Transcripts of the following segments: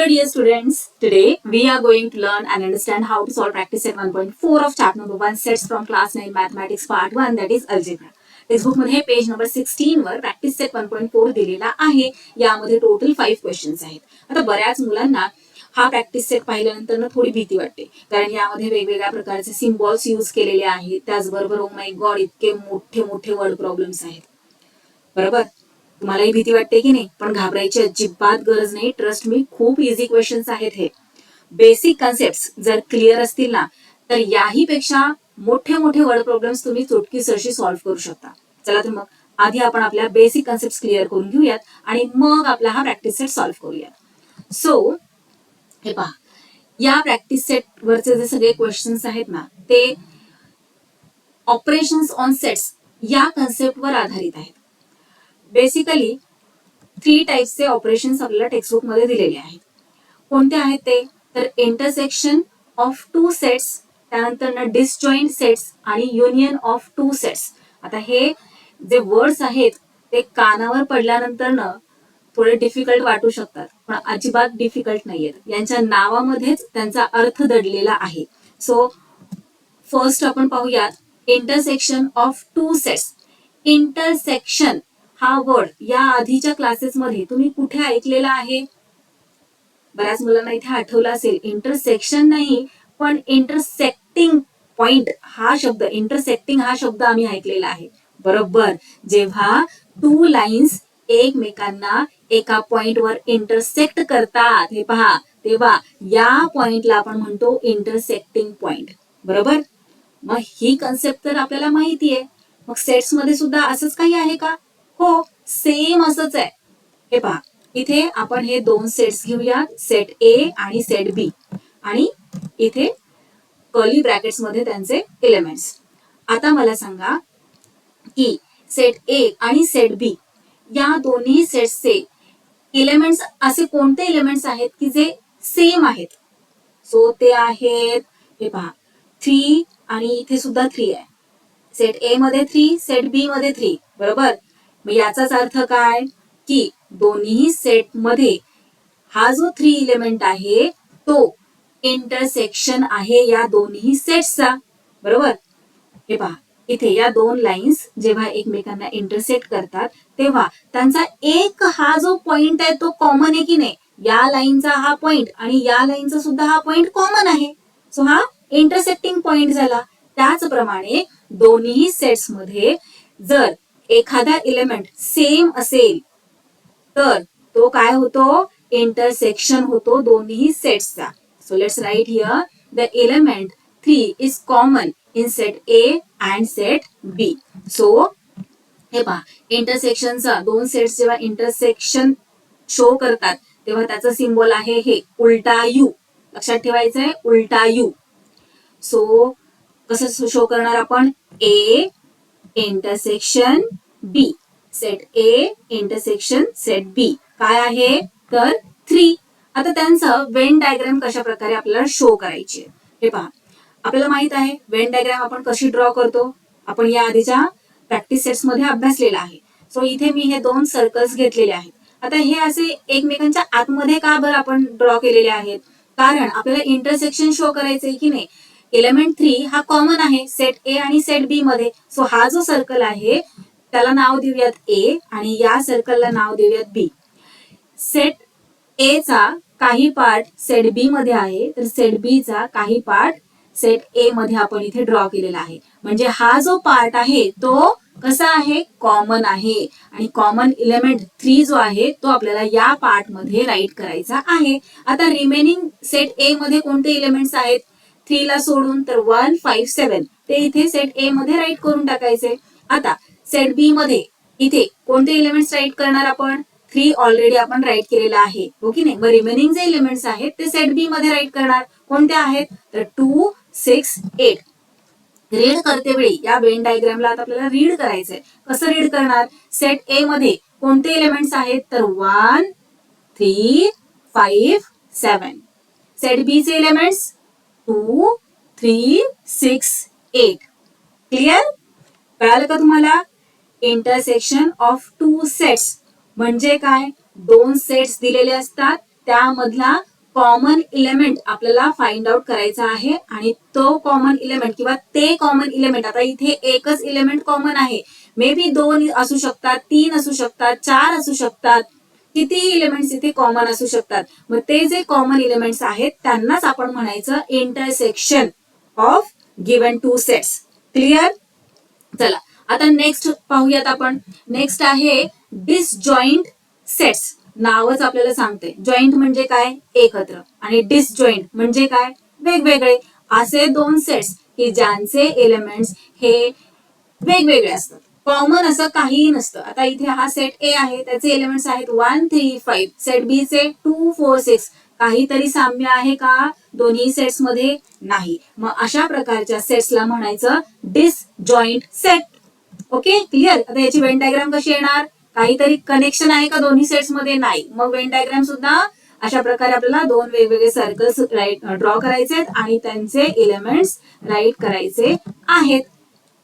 Hello dear students, today we are going to learn and understand how to solve practice set 1.4 of chapter number 1 sets from class 9 mathematics part 1 that is algebra. Textbook मध्ये page number 16 वर practice set 1.4 दिलेला आहे. यामध्ये total 5 questions आहेत. आता बऱ्याच मुलांना हा प्रॅक्टिस सेट पाहिल्यानंतर ना थोडी भीती वाटते, कारण यामध्ये वेगवेगळ्या प्रकारचे सिम्बॉल्स यूज केलेले आहेत. त्याचबरोबर ओ माय गॉड इतके मोठे मोठे वर्ड प्रॉब्लेम्स आहेत. बरोबर, तुम्हालाही भीती वाटते की नाही? पण घाबरायची अजिबात गरज नाही. ट्रस्ट मी, खूप इझी क्वेश्चन्स आहेत हे. बेसिक कन्सेप्ट जर क्लिअर असतील ना तर याही पेक्षा मोठे मोठे वर्ड प्रॉब्लेम्स तुम्ही चुटकीसरशी सॉल्व्ह करू शकता. चला तर मग आधी आपण आपल्या बेसिक कन्सेप्ट क्लिअर करून घेऊयात आणि मग आपला हा प्रॅक्टिस सेट सॉल्व्ह करूयात. सो हे पहा, या प्रॅक्टिस सेट वरचे जे सगळे क्वेश्चन्स आहेत ना ते ऑपरेशन्स ऑन सेट्स या कन्सेप्टवर आधारित आहेत. बेसिकली 3 टाइप्सचे ऑपरेशन्स आपल्याला टेक्स्टबुक मध्ये दिलेले आहेत. कोणते आहेत ते? तर इंटरसेक्शन ऑफ 2 सेट्स, त्यानंतर डिसजॉईंट सेट्स आणि युनियन ऑफ 2 सेट्स. आता हे जे वर्ड्स आहेत ते कानावर पडल्यानंतर ना थोडे डिफिकल्ट वाटू शकतात, पण अजिबात डिफिकल्ट नाहीयेत. यांच्या नावामध्येच त्यांचा अर्थ दडलेला आहे. सो फर्स्ट आपण पाहूयात इंटरसेक्शन ऑफ 2 सेट्स. इंटरसेक्शन हा वर्ड या आधीच्या क्लासेसमध्ये तुम्ही कुठे ऐकलेला आहे? बऱ्याच मुलांना इथे आठवलं असेल. इंटरसेक्शन नाही, पण इंटरसेक्टिंग पॉइंट हा शब्द, इंटरसेक्टिंग हा शब्द आम्ही ऐकलेला आहे. बरोबर, जेव्हा 2 लाईन्स एकमेकांना एका पॉइंटवर इंटरसेक्ट करतात, हे पहा, तेव्हा या पॉइंटला आपण म्हणतो इंटरसेक्टिंग पॉइंट. बरोबर, मग ही कन्सेप्ट तर आपल्याला माहिती आहे. मग सेट्स मध्ये सुद्धा असंच काही आहे का? हो, सेम असंच आहे. हे पहा, इथे आपण हे 2 सेट्स घेऊयात, सेट ए आणि सेट बी, आणि इथे कर्ली ब्रॅकेट्स मध्ये त्यांचे एलिमेंट्स. आता मला सांगा की सेट ए आणि सेट बी या दोन्ही सेट्सचे एलिमेंट्स असे कोणते एलिमेंट्स आहेत की जे सेम आहेत? सो ते आहेत, हे पहा, 3 आणि इथे सुद्धा 3 आहे. सेट ए मध्ये 3, सेट बी मध्ये 3. बरोबर, मग याचाच अर्थ काय की दोन्ही सेट मध्ये हा जो 3 एलिमेंट आहे तो इंटरसेक्शन आहे या दोन्ही सेट्सचा. बरोबर, हे पहा, इथे या 2 लाईन्स जेव्हा एकमेकांना इंटरसेक्ट करतात तेव्हा त्यांचा एक हा जो पॉइंट आहे तो कॉमन आहे की नाही? या लाईनचा हा पॉइंट आणि या लाईनचा सुद्धा हा पॉइंट कॉमन आहे. सो हा इंटरसेक्टिंग पॉइंट झाला. त्याचप्रमाणे दोन्ही सेट्स मध्ये जर एखादा एलिमेंट सेम असेल तर तो काय होतो? इंटरसेक्शन होतो दोन्ही सेट्सचा. So let's write here the element 3 is common in set A and set B. So हे पहा, इंटरसेक्शनचा 2 सेट्स जेव्हा इंटरसेक्शन शो करतात तेव्हा त्याचा सिम्बॉल आहे हे उलटा यू. लक्षात ठेवायचं आहे, उलटा यू. सो कसं शो करणार आपण? A intersection B, set A intersection set B काय आहे? तर 3. आता त्यांचं वेन डायग्राम कशा प्रकारे आपल्याला शो करायची आहे? हे पहा, आपल्याला माहित आहे वेन डायग्राम आपण कशी ड्रॉ करतो. आपण या आधीच्या प्रॅक्टिस सेट्स मध्ये अभ्यासलेला आहे. सो इथे मी हे 2 सर्कल्स घेतलेले आहेत. आता हे असे एकमेकांच्या आतमध्ये का बरं आपण ड्रॉ केलेले आहेत? कारण आपल्याला इंटरसेक्शन शो करायचंय की नाही? एलिमेंट 3 हा कॉमन आहे सेट ए आणि सेट बी मध्ये. सो हा जो सर्कल आहे त्याला नाव देऊयात ए आणि या सर्कलला नाव देऊयात बी. सेट ए चा काही पार्ट सेट बी मध्ये आहे, तर सेट बी चा काही पार्ट सेट ए मध्ये आपण इथे ड्रॉ केलेला आहे. म्हणजे हा जो पार्ट आहे तो कसा आहे? कॉमन आहे. आणि कॉमन एलिमेंट 3 जो आहे तो आपल्याला या पार्ट मध्ये राईट करायचा आहे. आता रिमेनिंग सेट ए मध्ये कोणते एलिमेंट्स आहेत? 3 ला सोडून तर 1, 5, 7 ते इथे सेट ए मध्ये राईट करून टाकायचे. आता सेट बी मध्ये इथे कोणते एलिमेंट्स राईट करणार आपण? 3 ऑलरेडी आपण राईट केलेला आहे, हो की नाही? मग रिमेनिंग जे एलिमेंट्स आहेत ते सेट बी मध्ये राईट करणार. कोणते आहेत? तर 2, 6, 8. रीड करते वेळी या वेन डायग्रामला आता आपल्याला रीड करायचंय. कसं रीड करणार? सेट ए मध्ये कोणते एलिमेंट्स आहेत? तर 1, 3, 5, 7. सेट बी चे एलिमेंट्स 2, 3, 6, 8. क्लिअर? कळालं का तुम्हाला? इंटरसेक्शन ऑफ 2 सेट्स म्हणजे काय? 2 सेट्स दिलेले असतात, त्यामधला कॉमन इलेमेंट आपल्याला फाइंड आउट करायचा आहे आणि तो कॉमन इलेमेंट किंवा ते कॉमन इलेमेंट, आता इथे एकच इलेमेंट कॉमन आहे, मे बी 2 असू शकतात, 3 असू शकतात, 4 असू शकतात, किती इलेमेंट्स इथे कॉमन असू शकतात. मग ते जे कॉमन इलेमेंट्स आहेत त्यांनाच आपण म्हणायचं intersection of given two sets. Clear? चला आता नेक्स्ट पाहूयात आपण. नेक्स्ट आहे डिसजॉईंट सेट्स. नावच आपल्याला सांगते, जॉईंट म्हणजे काय, एकत्र, आणि डिसजॉईंट म्हणजे काय, वेगवेगळे. असे दोन सेट्स की ज्यांचे एलिमेंट्स हे वेगवेगळे असतात, कॉमन असं काहीही नसतं. आता इथे हा सेट ए आहे, त्याचे एलिमेंट्स आहेत 1 3 5, सेट बी चे 2 4 6. काहीतरी साम्य आहे का दोन्ही सेट्स मध्ये? नाही. मग अशा प्रकारच्या सेट्सला म्हणायचं डिसजॉईंट सेट. Okay, clear? आता याची वेन डायग्राम कशी येणार? काहीतरी कनेक्शन आहे का दोन्ही सेट्स मध्ये? नाही. मग वेन डायग्राम सुद्धा अशा प्रकारे आपल्याला दोन वेगवेगळे सर्कल्स ड्रॉ करायचे आणि त्यांचे एलिमेंट्स राईट करायचे आहेत.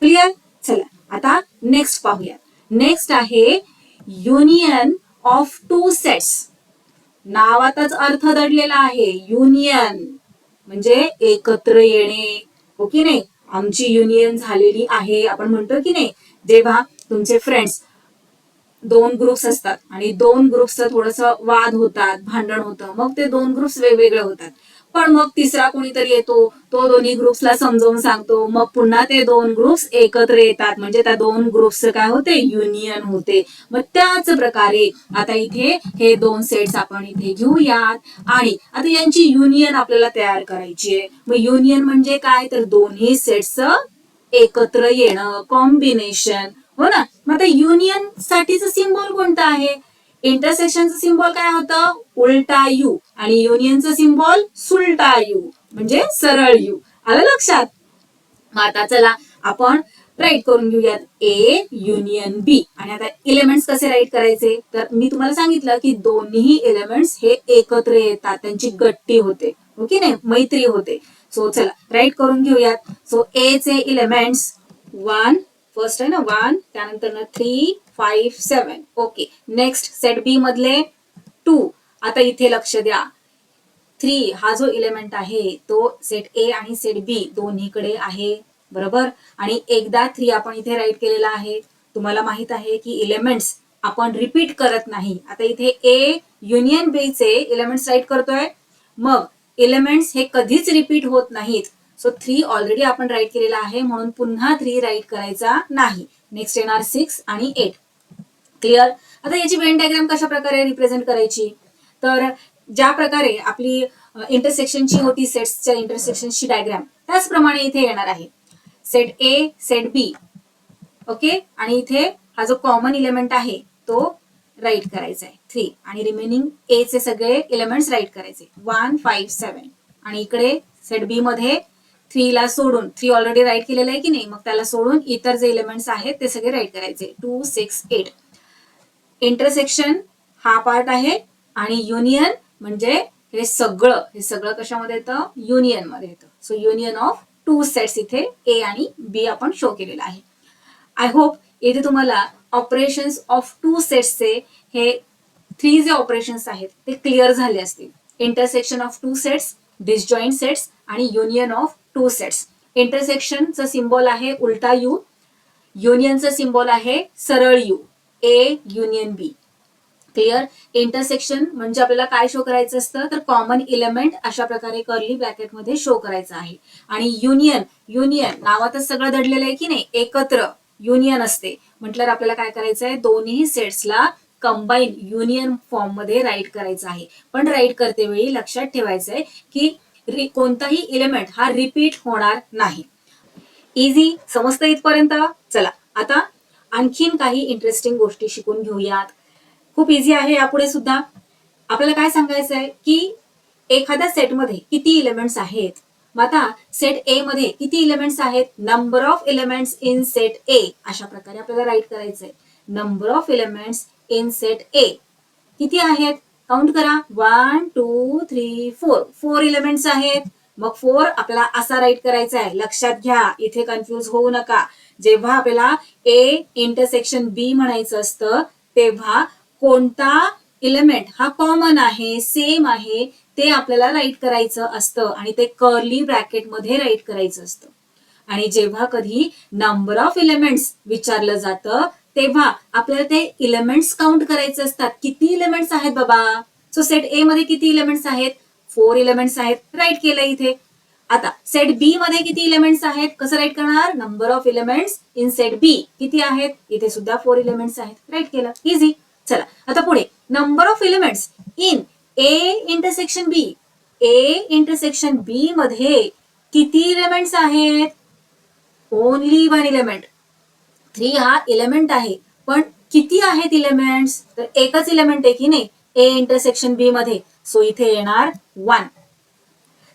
क्लिअर? चला आता नेक्स्ट पाहूया. नेक्स्ट आहे युनियन ऑफ टू सेट्स. नावातच अर्थ दडलेला आहे, युनियन म्हणजे एकत्र येणे. हो की नाही? आमची युनियन झालेली आहे आपण म्हणतो की नाही, जेव्हा तुमचे फ्रेंड्स दोन ग्रुप्स असतात आणि दोन ग्रुप्सचं थोडस वाद होतात, भांडण होतं, मग ते दोन ग्रुप्स वेगवेगळे होतात, पण मग तिसरा कोणीतरी येतो, तो दोन्ही ग्रुप्सला समजावून सांगतो, मग पुन्हा ते दोन ग्रुप्स एकत्र येतात, म्हणजे त्या दोन ग्रुप्सचं काय होते, युनियन होते. मग त्याच प्रकारे आता इथे हे दोन सेट्स आपण इथे घेऊयात आणि आता यांची युनियन आपल्याला तयार करायची आहे. मग युनियन म्हणजे काय, तर दोन्ही सेट्सचं एकत्र येणं, कॉम्बिनेशन. हो ना? मग आता युनियन साठीचं सिम्बॉल कोणतं आहे? इंटरसेक्शनचं सिम्बॉल काय होतं? उलटा यू. आणि युनियनचं सिम्बॉल सुलटा यू म्हणजे सरळ यू. आलं लक्षात? मग आता चला आपण राईट करून घेऊयात ए युनियन बी. आणि आता एलिमेंट्स कसे राईट करायचे, तर मी तुम्हाला सांगितलं की दोन्ही एलिमेंट्स हे एकत्र येतात, त्यांची गट्टी होते. ओके नाही, मैत्री होते. सो चला राईट करून घेऊयात. सो ए चे एलिमेंट्स 1 फर्स्ट आहे ना 1, त्यानंतर ना 3 5 7. ओके, नेक्स्ट सेट बी मधले 2. आता इथे लक्ष द्या, 3 हा जो एलिमेंट आहे तो सेट ए आणि सेट बी दोन्हीकडे आहे, बरोबर. आणि एकदा 3 आपण इथे राईट केलेला आहे. तुम्हाला माहित आहे की एलिमेंट्स आपण रिपीट करत नाही. आता इथे ए युनियन बी चे एलिमेंट्स राईट करतोय, मग एलिमेंट्स हे कधीच रिपीट होत नाहीत. सो 3 ऑलरेडी आपण राईट केलेला आहे, म्हणून पुन्हा 3 राईट करायचा नाही. नेक्स्ट येणार 6 आणि 8. क्लिअर? आता याची वेन डायग्राम कशा प्रकारे रिप्रेझेंट करायची, तर ज्या प्रकारे आपली इंटरसेक्शनची होती, सेट्सच्या इंटरसेक्शनची डायग्राम, त्याचप्रमाणे इथे येणार आहे. Set A set B. Okay, आणि इथे हा जो कॉमन एलिमेंट आहे तो राईट करायचा आहे 3, आणि रिमेनिंग ए चे सगळे एलिमेंट्स राईट करायचे 1 5 7. आणि इकडे सेट बी मध्ये 3 ला सोडून, 3 ऑलरेडी राईट केलेलं आहे की नाही, मग त्याला सोडून इतर जे एलिमेंट्स आहेत ते सगळे राईट करायचे 2 6 8. इंटरसेक्शन हा पार्ट आहे आणि युनियन म्हणजे हे सगळं कशामध्ये येतं, युनियन मध्ये येतं. So union of two sets इथे ए आणि बी आपण शो केलेला आहे. आय होप येथे तुम्हाला ऑपरेशन्स ऑफ टू सेट्सचे हे 3 जे ऑपरेशन्स आहेत ते क्लिअर झाले असतील. Intersection of two sets, disjoint sets आणि युनियन ऑफ टू सेट्स. इंटरसेक्शनचं सिम्बॉल आहे उलटा यू, युनियनचं सिम्बॉल आहे सरळ U, A union B. Clear? Intersection म्हणजे आपल्याला काय शो करायचं असतं, तर कॉमन एलिमेंट अशा प्रकारे कर्ली ब्रॅकेट मध्ये शो करायचं आहे. आणि युनियन नावातच सगळं दडलेलं आहे की नाही, एकत्र युनियन असते म्हटल्यावर आपल्याला काय करायचं आहे, दोन्ही सेट्सला कंबाईन युनियन फॉर्म मध्ये राईट करायचं आहे. पण राईट करते वेळी लक्षात ठेवायचं आहे की कोणताही एलिमेंट हा रिपीट होणार नाही. इझी समजतं इथपर्यंत? चला आता आणखीन काही इंटरेस्टिंग गोष्टी शिकून घेऊयात. खूप इझी आहे यापुढे सुद्धा. आपल्याला काय सांगायचं आहे की एखाद्या सेटमध्ये किती एलिमेंट्स आहेत. मग आता सेट ए मध्ये किती एलिमेंट्स आहेत, number of elements in set ए. अशा प्रकारे आपल्याला राईट करायचंय, number of elements in set A किती आहेत, काउंट करा 1 2 3 4. 4 एलिमेंट्स आहेत. मग 4 आपल्याला असा राईट करायचा आहे. लक्षात घ्या, इथे कन्फ्युज होऊ नका. जेव्हा आपल्याला ए इंटरसेक्शन बी म्हणायचं असतं तेव्हा कोणता इलेमेंट हा कॉमन आहे, सेम आहे, ते आपल्याला राईट करायचं असतं आणि ते कर्ली ब्रॅकेटमध्ये राईट करायचं असतं. आणि जेव्हा कधी नंबर ऑफ इलेमेंट्स विचारलं जातं तेव्हा आपल्याला ते इलेमेंट्स काउंट करायचे असतात. किती इलेमेंट्स आहेत बाबा? सो सेट ए मध्ये किती इलेमेंट्स आहेत? 4 इलेमेंट्स आहेत. राईट केलं इथे. आता सेट बी मध्ये किती इलेमेंट्स आहेत? कसं राईट करणार? Number of elements in set B किती आहेत? इथे सुद्धा 4 इलेमेंट्स आहेत. राईट केलं. इझी. चला आता पुढे number of elements in A intersection B. A intersection B मध्ये किती इलेमेंट्स आहेत? Only 1 element. 3 हा इलेमेंट आहे, पण किती आहेत इलेमेंट्स? तर एकच इलेमेंट आहे की नाही ए इंटरसेक्शन बी मध्ये. सो इथे येणार 1.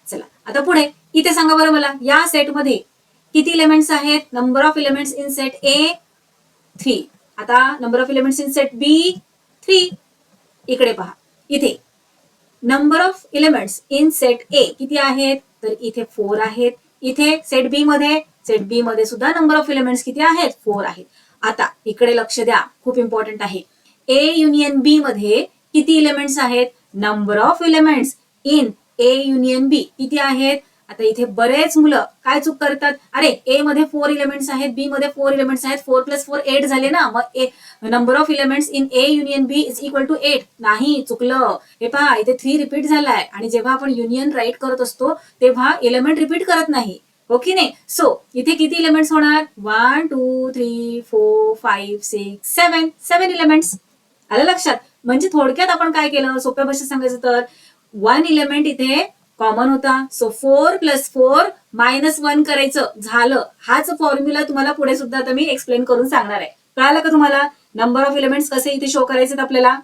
चला आता पुढे इथे सांगा बरं मला, या सेटमध्ये किती इलेमेंट्स आहेत? Number of elements in set A 3. आता number of elements in set B 3. इकडे पहा, इथे number of elements in set A किती आहेत? तर इथे 4 आहेत. इथे सेट बी मध्ये सुद्धा नंबर ऑफ इलेमेंट्स किती आहेत? 4 आहेत. आता इकडे लक्ष द्या, खूप इम्पॉर्टंट आहे. ए युनियन बी मध्ये किती इलेमेंट्स आहेत? Number of elements in A union B किती आहेत? आता इथे बरेच मुलं काय चूक करतात, अरे ए मध्ये 4 इलेमेंट्स आहेत, बी मध्ये 4 इलेमेंट्स आहेत, 4 + 4 8 झाले ना, मग number of elements in A union B is equal to 8. नाही, चुकलं. हे पहा, इथे 3 रिपीट झालाय आणि जेव्हा आपण युनियन राईट करत असतो तेव्हा एलिमेंट रिपीट करत नाही, हो की नाही? सो इथे किती इलेमेंट्स होणार? 1 2 3 4 5 6 7 इलेमेंट्स. आलं लक्षात? म्हणजे थोडक्यात आपण काय केलं, सोप्या भाषेत सांगायचं तर 1 इलेमेंट इथे कॉमन होता. सो 4 + 4 -1 करायचं, झालं. हाच फॉर्म्युला तुम्हाला पुढे सुद्धा आता मी एक्सप्लेन करून सांगणार आहे. कळालं का तुम्हाला? नंबर ऑफ इलेमेंट्स कसे इथे शो करायचे आपल्याला.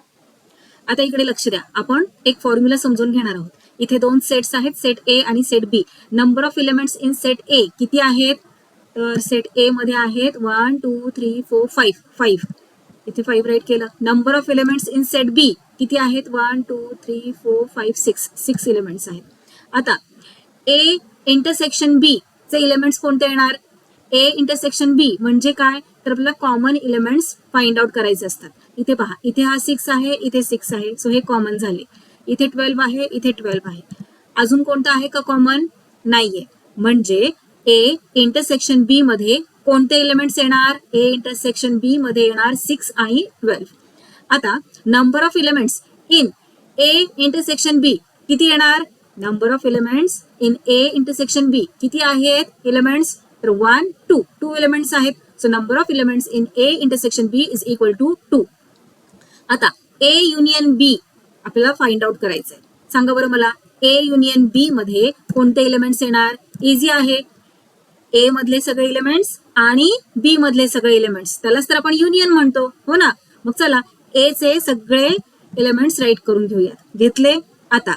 आता इकडे लक्ष द्या, आपण एक फॉर्म्युला समजून घेणार आहोत. इथे 2 सेट्स आहेत, सेट ए आणि set B. Number of elements in set A किती आहेत? तर सेट ए मध्ये आहेत 1 2 3 4 5. इथे 5 राईट केलं. Number of elements in set B किती आहेत? 1 2 3 4 5 6 इलेमेंट्स आहेत. आता ए इंटरसेक्शन बी चे इलेमेंट्स कोणते येणार? ए इंटरसेक्शन बी म्हणजे काय? तर आपल्याला कॉमन इलेमेंट्स फाइंड आउट करायचे असतात. इथे पहा, इथे हा 6 आहे, इथे 6 आहे, सो हे कॉमन झाले. इथे 12 आहे, इथे 12 आहे. अजून कोणतं आहे का कॉमन? नाहीये. म्हणजे ए इंटरसेक्शन बी मध्ये कोणते एलिमेंट्स येणार? ए इंटरसेक्शन बी मध्ये येणार 6 आणि 12. आता number of elements in A intersection B किती येणार? Number of elements in A intersection B किती आहेत एलिमेंट्स? तर 1 2 एलिमेंट्स आहेत. So number of elements in A intersection B is equal to 2. आता ए युनियन बी आपल्याला फाइंड आउट करायचंय. सांगा बरं मला, ए युनियन बी मध्ये कोणते एलिमेंट्स येणार? इझी आहे. ए मधले सगळे एलिमेंट्स आणि बी मधले सगळे एलिमेंट्स, त्यालाच तर आपण युनियन म्हणतो, हो ना? मग चला ए चे सगळे एलिमेंट्स राईट करून घेऊयात. घेतले. आता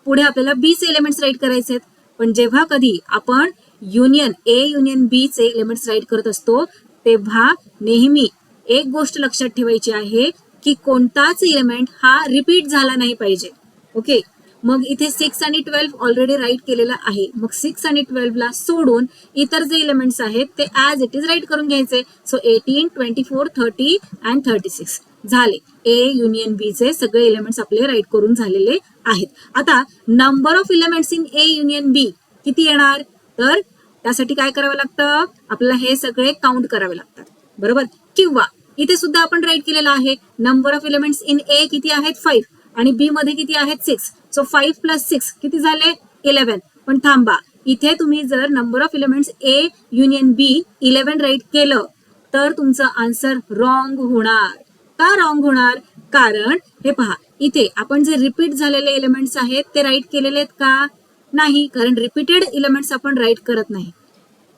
पुढे आपल्याला बी चे एलिमेंट्स राईट करायचे आहेत. पण जेव्हा कधी आपण ए युनियन बी चे एलिमेंट्स राईट करत असतो तेव्हा नेहमी एक गोष्ट लक्षात ठेवायची आहे की कोणताच एलिमेंट हा रिपीट झाला नाही पाहिजे. ओके, मग इथे 6 आणि 12 ऑलरेडी राईट केलेला आहे. मग 6 आणि 12 ला सोडून इतर जे एलिमेंट्स आहेत ते ऍज इट इज राईट करून घ्यायचे. सो 18 24 30 अँड 36 झाले. ए युनियन बी चे सगळे एलिमेंट्स आपले राईट करून झालेले आहेत. आता number of elements in A union B किती येणार? तर त्यासाठी काय करावं लागतं? आपल्याला हे सगळे काउंट करावे लागतात, बरोबर? किंवा इथे सुद्धा आपण राईट केलेलं आहे. नंबर ऑफ एलिमेंट्स इन ए किती आहेत? 5 आणि बी मध्ये किती आहेत? 6. सो 5 + 6 किती झाले? 11. पण थांबा, इथे तुम्ही जर number of elements A union B 11 write केलं तर तुमचं आन्सर रॉंग होणार. का रॉंग होणार? कारण हे पहा, इथे आपण जे रिपीट झालेले एलिमेंट्स आहेत ते राईट केलेले आहेत का? नाही, कारण रिपीटेड एलिमेंट्स आपण राईट करत नाही.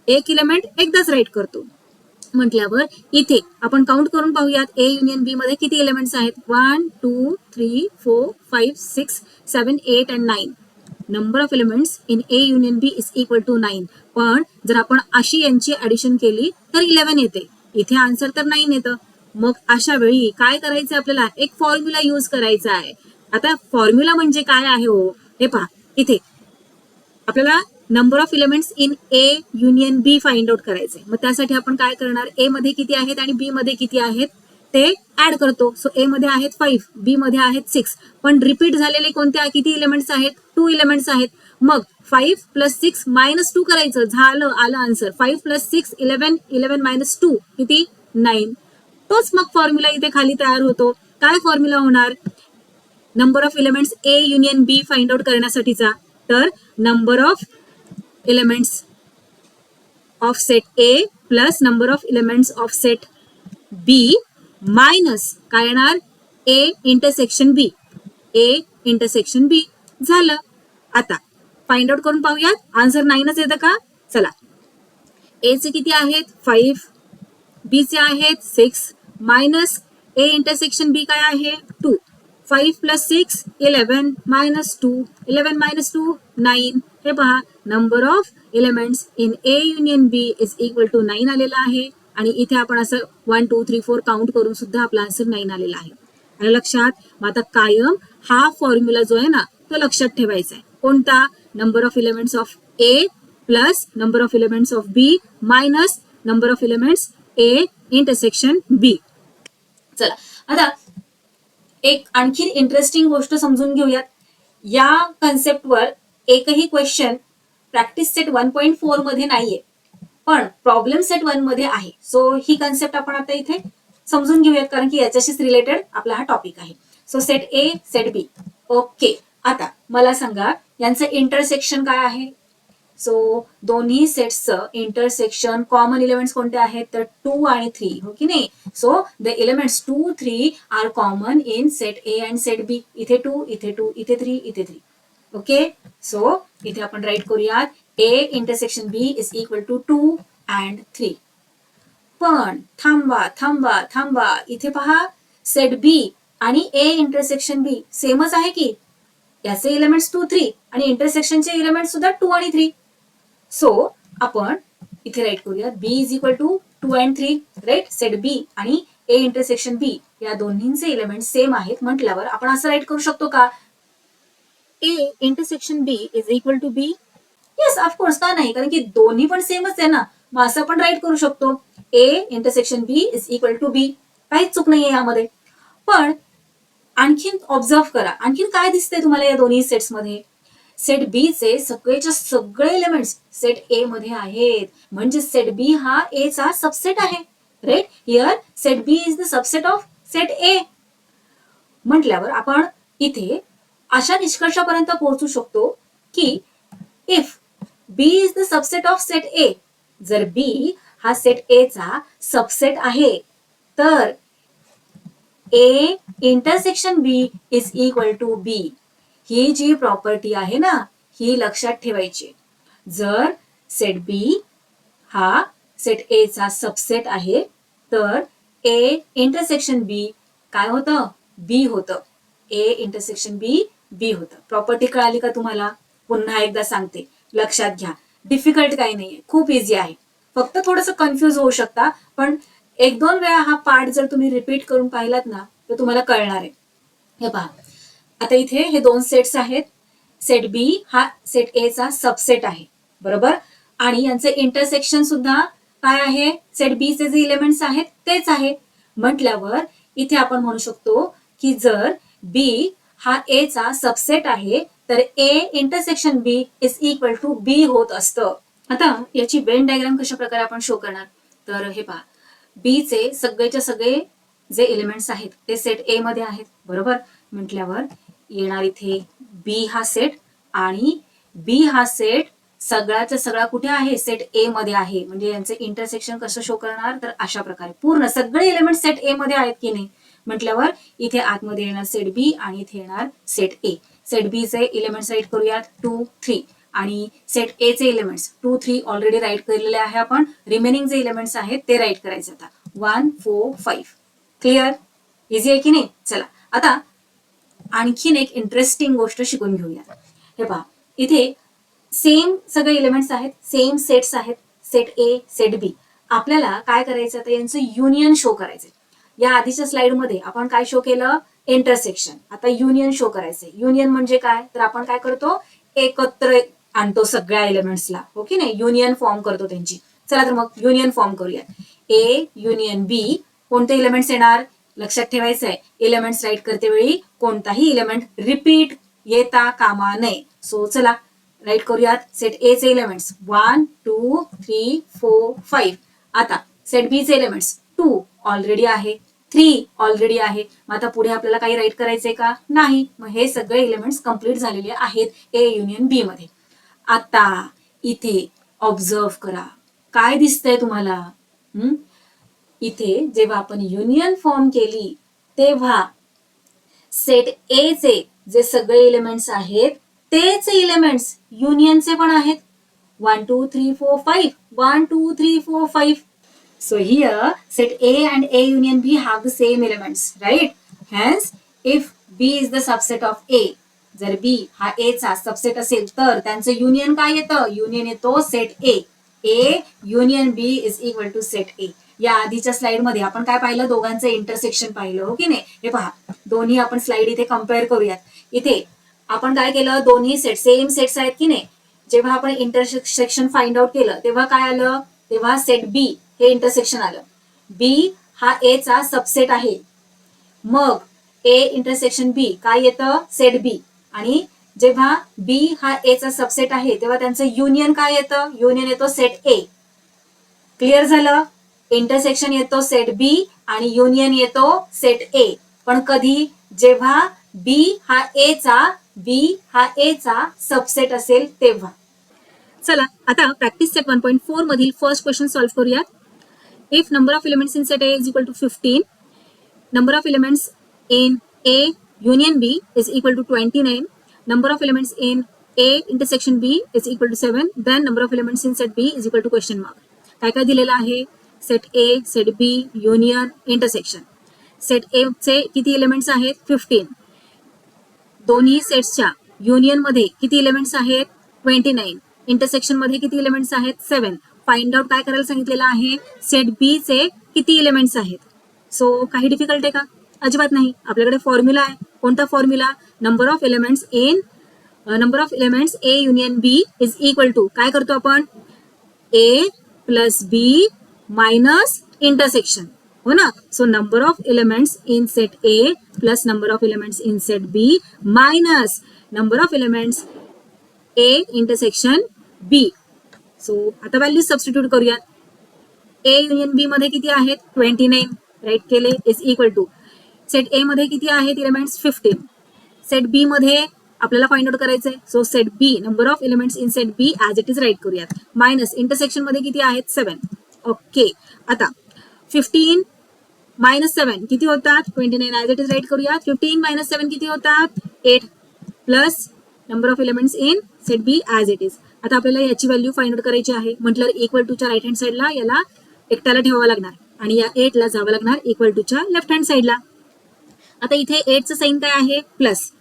एक एलिमेंट एकदाच राईट करतो म्हटल्यावर इथे आपण काउंट करून पाहूयात. ए युनियन बी मध्ये किती एलिमेंट्स आहेत? 1 2 3 4 5 6 7 8 and 9. Number of elements in A union B is equal to 9. पण जर आपण अशी यांची ऍडिशन केली तर 11 येते. इथे आन्सर तर 9 येतं. मग अशा वेळी काय करायचं? आपल्याला एक फॉर्म्युला यूज करायचा आहे. आता फॉर्म्युला म्हणजे काय आहे हो? हे पहा, इथे आपल्याला number of elements in A union B find out करायचे. मग त्यासाठी आपण काय करणार? ए मध्ये किती आहेत आणि बी मध्ये किती आहेत ते ऍड करतो. सो ए मध्ये आहेत 5, बी मध्ये आहेत 6, पण रिपीट झालेले कोणत्या किती इलेमेंट्स आहेत? 2 इलेमेंट्स आहेत. मग 5 + 6 - 2 करायचं, झालं, आलं आन्सर. 5 + 6 11, 11 - 2 किती? 9. तोच मग फॉर्म्युला इथे खाली तयार होतो. काय फॉर्म्युला होणार? Number of elements A union B find out करण्यासाठीचा. तर number of elements of set A plus number of elements of set B minus काय येणार? ए इंटरसेक्शन बी. ए इंटरसेक्शन बी झालं. आता फाइंड आउट करून पाहूयात. आन्सर 9च येतं का? चला, ए चे किती आहेत? 5, बी चे आहेत 6 मायनस ए इंटरसेक्शन बी काय आहे? 2. 5 + 6 11 - 2, 11 - 2 9. हे पहा, number of elements in A union B is equal to 9 आलेला आहे. आणि इथे आपण असं 1 2 3 4 काउंट करून सुद्धा आपला आन्सर 9 आलेला आहे. आणि लक्षात, मग आता कायम हा फॉर्म्युला जो आहे ना तो लक्षात ठेवायचा आहे. कोणता? Number of elements of A plus number of elements of B minus number of elements A intersection B. चला, आता एक आणखी इंटरेस्टिंग गोष्ट समजून घेऊयात. या कन्सेप्टवर एकही क्वेश्चन प्रॅक्टिस सेट 1.4 मध्ये नाहीये, पण प्रॉब्लेम सेट 1 मध्ये आहे. सो ही कन्सेप्ट आपण आता इथे समजून घेऊयात, कारण की याच्याशीच रिलेटेड आपला हा टॉपिक आहे. So set A, set B. Okay, आता मला सांगा यांचं इंटरसेक्शन काय आहे? सो दोन्ही सेट्सचं इंटरसेक्शन कॉमन एलिमेंट्स कोणते आहेत? तर 2 आणि 3, हो की नाही? So the elements 2, 3 are common in set A and set B. इथे 2, इथे 2, इथे 3, इथे 3. ओके, सो इथे आपण राईट करूयात A intersection B is equal to 2 and 3. पण थांबा थांबा थांबा, इथे पहा, सेट बी आणि ए इंटरसेक्शन बी सेमच आहे की? याचे एलिमेंट्स 2, 3 आणि इंटरसेक्शनचे एलिमेंट्स सुद्धा 2 आणि 3. सो आपण इथे राईट करूयात B is equal to 2 and 3, right? Set B आणि ए इंटरसेक्शन बी या दोन्हींचे एलिमेंट सेम आहेत म्हटल्यावर आपण असं राईट करू शकतो का? A intersection B is equal to B. Yes, of course, का नाही? कारण की दोन्ही पण सेमच आहे ना. मग असं पण राईट करू शकतो, A intersection B is equal to B. काहीच चूक नाहीये यामध्ये. पण आणखीन ऑब्झर्व करा, आणखीन काय दिसतंय तुम्हाला या दोन्ही सेट्स मध्ये? सेट बी चे सगळेच्या सगळे एलिमेंट्स सेट ए मध्ये आहेत. म्हणजे सेट बी हा ए चा सबसेट आहे, right? Here set B is the subset of set A. म्हटल्यावर आपण इथे अशा निष्कर्षापर्यंत पोहोचू शकतो की if B is the subset of set A, जर बी हा सेट ए चा सबसेट आहे, तर A intersection B is equal to B. ही जी प्रॉपर्टी आहे ना, ही लक्षात ठेवायची. जर सेट बी हा सेट ए चा सबसेट आहे, तर ए इंटरसेक्शन बी काय होतं? बी होतं. ए इंटरसेक्शन बी बी होतं. प्रॉपर्टी कळाली का तुम्हाला? पुन्हा एकदा सांगते, लक्षात घ्या. डिफिकल्ट काही नाहीये, खूप इझी आहे. फक्त थोडंसं कन्फ्युज होऊ शकता, पण 1-2 वेळा हा पार्ट जर तुम्ही रिपीट करून पाहिलात ना, तर तुम्हाला कळणार आहे. हे पहा, आता इथे हे 2 सेट्स आहेत. सेट बी हा सेट ए चा सबसेट आहे, बरोबर? आणि यांचे इंटरसेक्शन सुद्धा काय आहे? सेट बी चे जे एलिमेंट्स आहेत तेच आहे. म्हटल्यावर इथे आपण म्हणू शकतो की जर बी हा ए चा सबसेट आहे, तर A intersection B is equal to B होत असतं. आता याची वेन डायग्राम कशा प्रकारे आपण शो करणार? तर हे पहा, बी चे सगळेच्या सगळे जे एलिमेंट्स आहेत ते सेट ए मध्ये आहेत, बरोबर? म्हटल्यावर येणार इथे बी हा सेट आणि बी हा सेट सगळ्याचा सगळा कुठे आहे? सेट ए मध्ये आहे. म्हणजे यांचे इंटरसेक्शन कसं शो करणार? तर अशा प्रकारे पूर्ण सगळे एलिमेंट सेट ए मध्ये आहेत की नाही? म्हटल्यावर इथे आतमध्ये येणार सेट बी आणि इथे येणार सेट ए. सेट बी चे एलिमेंट्स राईट करूयात 2, 3 आणि सेट ए चे एलिमेंट्स 2, 3 ऑलरेडी राईट केलेले आहे आपण. रिमेनिंग जे एलिमेंट्स आहेत ते राईट करायचे आता 1, 4, 5. क्लिअर? इझी आहे की नाही? चला, आता आणखीन एक इंटरेस्टिंग गोष्ट शिकून घेऊया. हे पहा, इथे सेम सगळे एलिमेंट्स आहेत, सेम सेट्स आहेत, सेट ए, सेट बी. आपल्याला काय करायचं? आता यांचं युनियन शो करायचं. या आधीच्या स्लाइड मध्ये आपण काय शो केलं? इंटरसेक्शन. आता युनियन शो करायचंय. युनियन म्हणजे काय? तर आपण काय करतो? एकत्र आणतो सगळ्या एलिमेंट्सला, हो की नाही? युनियन फॉर्म करतो त्यांची. चला तर मग युनियन फॉर्म करूया. ए युनियन बी, कोणते एलिमेंट्स येणार? लक्षात ठेवायचं आहे, एलिमेंट्स राईट करते वेळी कोणताही एलिमेंट रिपीट येता कामा नये. सो चला राईट करूयात सेट ए चे एलिमेंट्स 1 2 3 4 5. आता सेट बी चे एलिमेंट्स 2 ऑलरेडी आहे, 3 ऑलरेडी आहे. मग आता पुढे आपल्याला काही राईट करायचंय का? नाही. मग हे सगळे एलिमेंट्स कंप्लीट झालेले आहेत ए युनियन बी मध्ये. आता इथे ऑब्झर्व करा, काय दिसतंय तुम्हाला? इथे जेव्हा आपण युनियन फॉर्म केली तेव्हा सेट ए चे जे सगळे एलिमेंट्स आहेत तेच एलिमेंट्स युनियनचे पण आहेत. 1 2 3 4 5 1 2 3 4 5. So here set A and A union B have the same elements, right? Hence if B is the subset of A, जर B हा A चा सबसेट असेल तर त्यांचं युनियन काय येतं? युनियन येतो set A. A union B is equal to set A. या आधीच्या स्लाइड मध्ये आपण काय पाहिलं? दोघांचं इंटरसेक्शन पाहिलं, हो की नाही? हे पहा, दोन्ही आपण स्लाइड इथे कम्पेअर करूयात. इथे आपण काय केलं? दोन्ही सेट सेम सेट्स आहेत की नाही? जेव्हा आपण इंटरसेक्शन फाइंड आउट केलं तेव्हा काय आलं? तेव्हा सेट बी हे इंटरसेक्शन आलं. बी हा ए चा सबसेट आहे. मग ए इंटरसेक्शन बी काय येतं? Set B. आणि जेव्हा बी हा ए चा सबसेट आहे तेव्हा त्यांचं युनियन काय येतं? युनियन येतो सेट ए. क्लिअर झालं? इंटरसेक्शन येतो सेट बी आणि युनियन येतो सेट ए. पण कधी? जेव्हा बी हा ए चा सबसेट असेल तेव्हा. चला आता प्रॅक्टिस सेट 1.4 मधील फर्स्ट क्वेश्चन सॉल्व्ह करूयात. If number of elements in set A is equal to 15, number of elements in A union B is equal to 29, number of elements in A intersection B is equal to 7, then number of elements in set B is equal to question mark. काय काय दिलेलं आहे? Set A, set B, union, intersection. Set A चे किती elements आहेत? 15. दोन्ही सेट्सच्या union मध्ये किती एलिमेंट्स आहेत? 29. इंटरसेक्शन मध्ये किती एलिमेंट्स आहेत? 7. फाइंड आउट काय करायला सांगितलेलं आहे? सेट बी चे किती एलिमेंट्स आहेत? सो काही डिफिकल्ट आहे का? अजिबात नाही. आपल्याकडे फॉर्म्युला आहे. कोणता formula? Number of elements A union B is equal to काय करतो आपण? A plus B minus intersection, हो ना? So number of elements in set A plus number of elements in set B minus number of elements A intersection B. So आता value substitute करूयात. A union बी मध्ये किती आहेत? 29. Write केले. Is equal to set A मध्ये किती आहेत elements? 15. Set B मध्ये आपल्याला फाइंड आउट करायचंय. So set B number of elements in set B as it is write करूयात. मायनस इंटरसेक्शन मध्ये किती आहेत? 7. ओके. आता 15 मायनस 7 किती होतात? 29 ऍज इट इज राईट करूयात. 15 मायनस 7 किती होतात? 8 plus number of elements in set B as it is. आता आपल्याला याची व्हॅल्यू फाइंड आउट करायची आहे. म्हटलं इक्वल टूच्या राईट हँड साईडला याला एकट्याला ठेवावं लागणार आणि या 8 ला जावं लागणार इक्वल टूच्या लेफ्ट हँड साईडला. आता इथे 8चं साईन काय आहे? प्लस.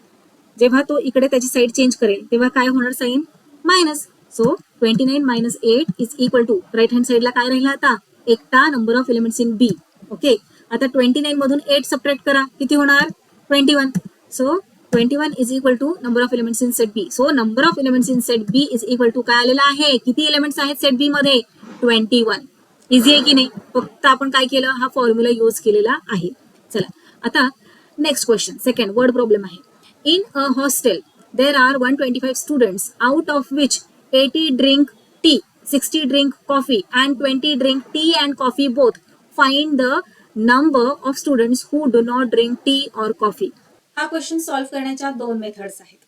जेव्हा तो इकडे त्याची साईड चेंज करेल तेव्हा काय होणार? Sign minus. So 29 minus 8 is equal to right hand साईडला काय राहिला आता? एकटा number of elements in B. Okay. आता 29 मधून 8 सबट्रॅक्ट करा. किती होणार? 21. So 21 is equal to number of elements in set B. So number of elements in set B is equal to काय आलेला आहे? किती एलिमेंट्स आहेत सेट बी मध्ये? 21. इझी आहे की नाही? फक्त आपण काय केलं? हा फॉर्म्युला यूज केलेला आहे. चला आता next question, second word problem आहे. In a hostel there are 125 students out of which 80 drink tea, 60 drink coffee and 20 drink tea and coffee both. Find the number of students who do not drink tea or coffee. हा question solve करण्याच्या 2 methods आहेत.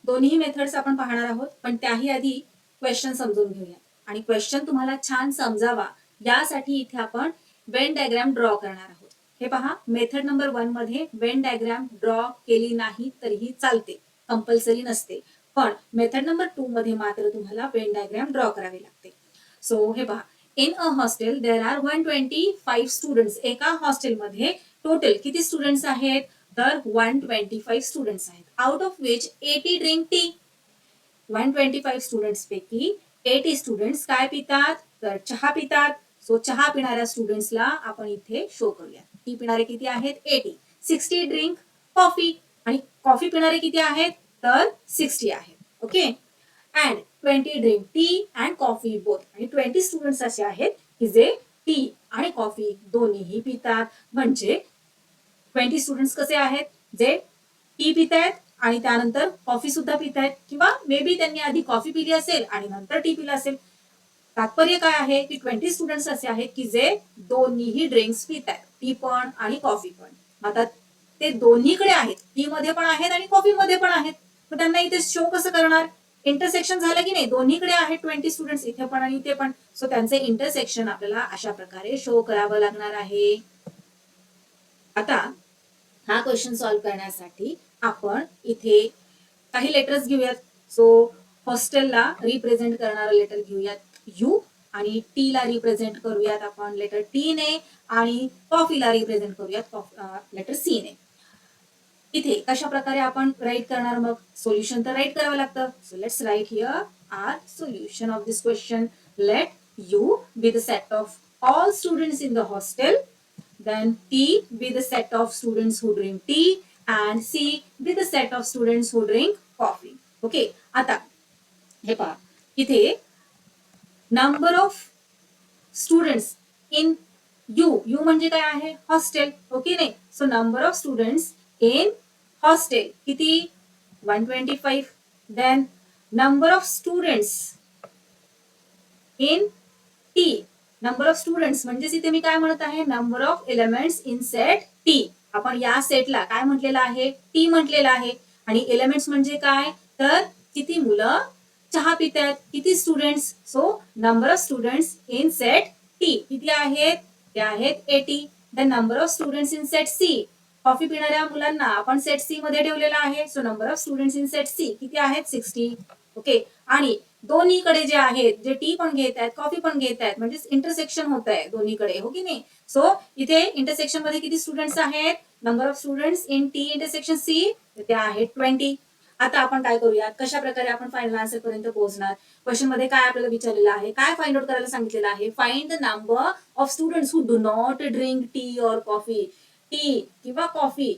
दोन्ही methods आपण पाहणार आहोत, पण त्याही आधी क्वेश्चन समजून घेऊया. आणि क्वेश्चन तुम्हाला छान समजावा यासाठी इथे आपण वेन डायग्राम ड्रॉ करणार आहोत. हे पहा, मेथड नंबर 1 मध्ये वेन डायग्राम ड्रॉ केली नाही तरीही चालते, कंपल्सरी नसते. पण मेथड नंबर 2 मध्ये मात्र तुम्हाला वेन डायग्राम ड्रॉ करावी लागते. सो हे पहा, in a hostel there are 125 students. एका हॉस्टेलमध्ये टोटल किती स्टुडंट्स आहेत? तर 125 स्टुडंट्स आहेत. Out of which 80 drink T. 125 students पैकी 80 स्टुडंट्स काय पितात? तर चहा पितात. सो चहा पिणाऱ्या स्टुडंट्सला आपण इथे शो करूया. टी पिणारे किती आहेत? 80. 60 ड्रिंक कॉफी, आणि कॉफी पिणारे किती आहेत? तर 60 आहेत. Okay. And 20 drink tea and coffee both. आणि 20 स्टुडंट्स असे आहेत की जे टी आणि कॉफी दोन्हीही पितात. म्हणजे 20 स्टुडंट्स कसे आहेत, जे टी पित आहेत आणि त्यानंतर कॉफी सुद्धा पित आहेत, किंवा मे बी त्यांनी आधी कॉफी पिली असेल आणि नंतर टी पिला असेल. तात्पर्य काय आहे की 20 स्टुडंट्स असे आहेत की जे दोन्हीही ड्रिंक्स पित आहेत, टी पण आणि कॉफी पण. आता ते दोन्हीकडे आहेत, टी मध्ये पण आहेत आणि कॉफी मध्ये पण आहेत. मग त्यांना इथे शो कसं करणार, इंटरसेक्शन झालं की नाही, दोन्हीकडे आहेत 20 स्टुडंट्स, इथे पण आणि इथे पण. सो त्यांचे इंटरसेक्शन आपल्याला अशा प्रकारे शो करावं लागणार आहे. आता हा क्वेश्चन सॉल्व्ह करण्यासाठी आपण इथे काही लेटर्स घेऊयात. सो हॉस्टेलला रिप्रेझेंट करणारं लेटर घेऊयात यू, आणि टी ला रिप्रेझेंट करूयात आपण लेटर टी ने, आणि कॉफीला रिप्रेझेंट करूयात लेटर सी ने. इथे कशा प्रकारे आपण राईट करणार, मग सोल्युशन तर राईट करावं लागतं. So let's write here are solution of this question. Let U be the set of all students in the hostel, then T be the set of students who drink tea, and C be the set of students who drink coffee. Okay, आता हे पहा, इथे number of students in U म्हणजे काय आहे, hostel. Okay नाही, so number of students in hostel किती, 125. Then number of students in T, number of students म्हणजेच इथे मी काय म्हणत आहे, number of elements in set T. आपण या सेटला काय म्हटलेलं आहे, टी म्हटलेलं आहे. आणि एलिमेंट्स म्हणजे काय, तर किती मुलं चहा पित आहेत, किती students. So number of students in set T किती आहेत, ते आहेत 80. The number of students in set C, coffee पिणाऱ्या मुलांना आपण सेट सी मध्ये ठेवलेला आहे. So number of students in set C किती आहेत, 60. ओके, आणि दोन्हीकडे जे आहेत, जे टी पण घेत आहेत कॉफी पण घेत आहेत, म्हणजे इंटरसेक्शन होत आहे दोन्हीकडे, हो की नाही. सो इथे इंटरसेक्शन मध्ये किती स्टुडंट्स आहेत, number of students in T intersection C, ते आहेत 20. आता आपण काय करूयात, कशा प्रकारे आपण फायनल आन्सर पर्यंत पोहोचणार. क्वेश्चन मध्ये काय आपल्याला विचारलेलं आहे, काय फाइंड आउट करायला सांगितलेलं आहे, find the number of students who do not drink T और कॉफी. टी किंवा कॉफी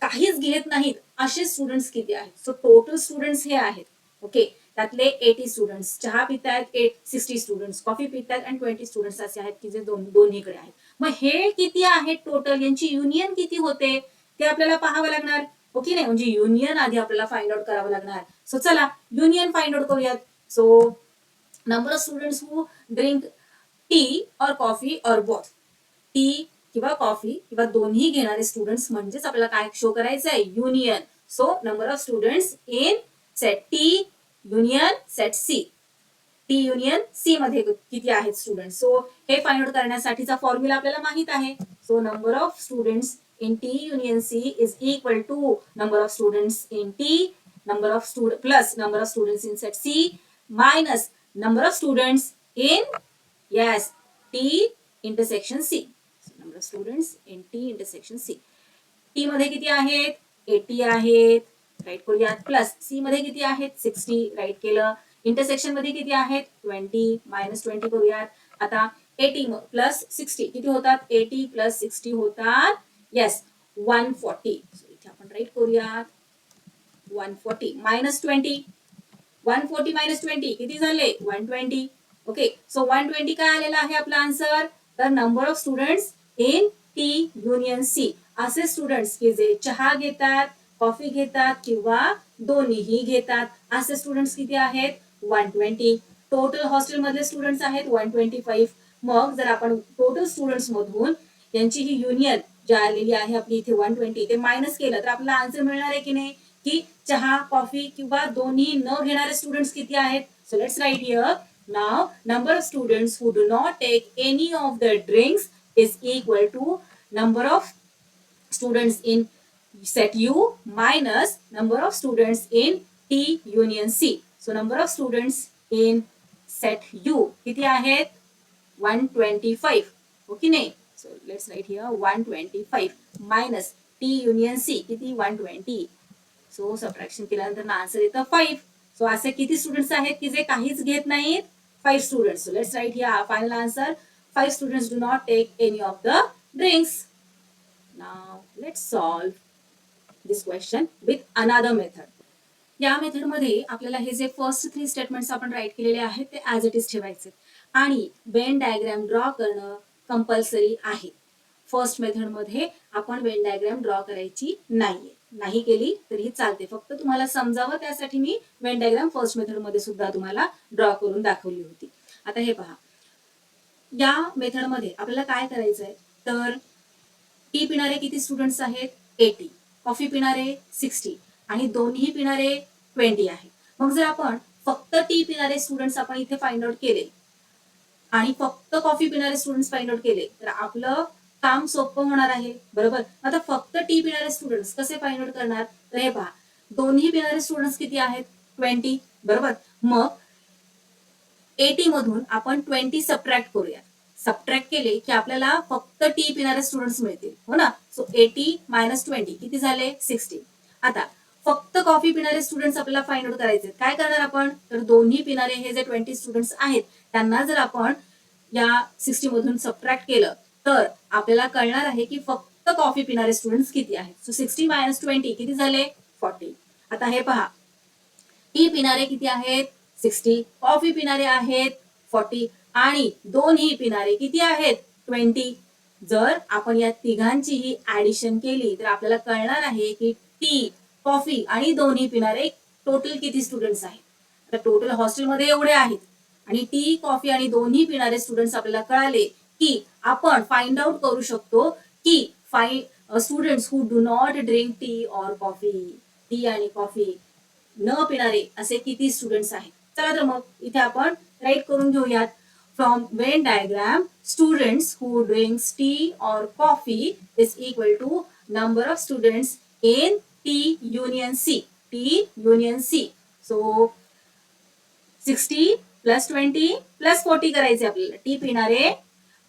काहीच घेत नाहीत असे स्टुडंट्स किती आहेत. सो टोटल स्टुडंट्स हे आहेत. ओके, त्यातले 80 स्टुडंट्स चहा पित आहेत, 60 स्टुडंट्स कॉफी पित आहेत, आणि 20 स्टुडंट्स असे आहेत की जे दोन्हीकडे आहेत. मग हे किती आहेत टोटल, यांची युनियन किती होते ते आपल्याला पाहावं लागणार. ओके नाही, म्हणजे युनियन आधी आपल्याला फाइंड आउट करावं लागणार. सो चला युनियन फाइंड आउट करूयात. So number of students who drink tea और कॉफी और बोथ, टी किंवा कॉफी किंवा दोन्ही घेणारे स्टुडंट्स म्हणजेच आपल्याला काय शो करायचं आहे, union. So number of students in set T union set C, T union C मध्ये किती आहेत स्टुडंट्स. सो हे फाइंड आउट करण्यासाठीचा फॉर्म्युला आपल्याला माहित आहे. So number of students in T union C is equal to number of students in T, number of student plus number of students in set C, minus number of students in yes T intersection C. Number of students in T intersection C. T मध्ये किती आहेत, 80 आहेत, right करूयात. Plus C मध्ये किती आहेत, 60, right केलं. Intersection मध्ये किती आहेत, 20, मायनस 20 करूयात. आता 80 प्लस 60 किती होतात, 80 प्लस 60 होतात येस 140. इथे आपण राईट करूयात 140 मायनस 20, 140 मायनस 20 किती झाले, 120. ओके, सो 120 काय आलेला आहे आपला आन्सर, तर number of students in T union C, असे स्टुडंट्स की जे चहा घेतात, कॉफी घेतात किंवा दोन्हीही घेतात, असे स्टुडंट्स किती आहेत, 120. टोटल हॉस्टेल मधले स्टुडंट्स आहेत 125. मग जर आपण टोटल स्टुडंट्स मधून यांची ही युनियन जी आलेली आहे आपली इथे 120 ते मायनस केलं तर आपल्याला आन्सर मिळणार आहे की नाही, की चहा कॉफी किंवा दोन्ही न घेणारे स्टुडंट्स किती आहेत. So let's write here now number of students who do not take any of the drinks is equal to number of students in set U minus number of students in T union C. So number of students in set U किती आहेत, 125. Okay नाही, so let's write here 125 minus T union C किती, 120. So subtraction केल्यानंतर answer येतं 5. So असे किती students आहेत की जे काहीच घेत नाहीत, 5 students. So let's write here final answer. 5 students do not take any of the drinks. Now let's solve this question with another method. या मेथड मध्ये आपल्याला हे जे फर्स्ट 3 स्टेटमेंट्स आपण राईट केलेले आहेत ते ऍज इट इज ठेवायचे आणि वेन डायग्राम ड्रॉ करणं कंपल्सरी आहे. फर्स्ट मेथडमध्ये आपण वेन डायग्राम ड्रॉ करायची नाहीये. नाही केली तरी चालते, फक्त तुम्हाला समजावं त्यासाठी मी वेन डायग्राम फर्स्ट मेथडमध्ये सुद्धा तुम्हाला ड्रॉ करून दाखवली होती. आता हे पहा, या मेथडमध्ये आपल्याला काय करायचंय तर टी पिणारे किती स्टुडंट्स आहेत? 80. कॉफी पिणारे 60 आणि दोन्ही पिणारे 20 आहे. मग जर आपण फक्त टी पिणारे स्टुडंट्स आपण इथे फाइंड आउट केले आणि फक्त कॉफी पिणारे स्टुडंट्स फाइंड आउट केले तर आपलं काम सोपं होणार आहे, बरोबर. आता फक्त टी पिणारे स्टुडंट्स कसे फाइंड आउट करणार? तर हे पहा, दोन्ही पिणारे स्टुडंट्स किती आहेत? 20, बरोबर. मग 80 मधून आपण 20 सबट्रॅक्ट करूया. सबट्रॅक्ट केले की आपल्याला फक्त टी पिणारे स्टुडंट्स मिळतील, हो ना. सो 80 मायनस 20 किती झाले? 60. आता फक्त कॉफी पिणारे स्टुडंट्स आपल्याला फाइंड आउट करायचे. काय करणार आपण? तर दोन्ही पिणारे हे जे 20 स्टुडंट्स आहेत त्यांना जर आपण या 60 मधून सबट्रॅक्ट केलं तर आपल्याला कळणार आहे की फक्त कॉफी पिणारे स्टुडंट्स किती आहेत. सो 60 मायनस 20 किती झाले? 40. आता हे पहा, टी पिणारे किती आहेत? 60. कॉफी पिणारे आहेत 40 आणि दोन्ही पिणारे किती आहेत? 20. जर आपण या तिघांचीही ऍडिशन केली तर आपल्याला कळणार आहे की टी, कॉफी आणि दोन्ही पिणारे टोटल किती स्टुडंट्स आहेत. तर टोटल हॉस्टेलमध्ये एवढे आहेत आणि टी, कॉफी आणि दोन्ही पिणारे स्टुडंट्स आपल्याला कळाले की आपण फाइंड आउट करू शकतो की students who do not drink tea or coffee, T आणि कॉफी न पिणारे असे किती स्टुडंट्स आहेत. चला तर मग इथे आपण राईट करून घेऊयात. From Venn diagram, students who drinks tea or coffee is equal to number of students in T union C. T union C. So 60 plus 20 plus 40 करायचे आपल्याला. टी पिणारे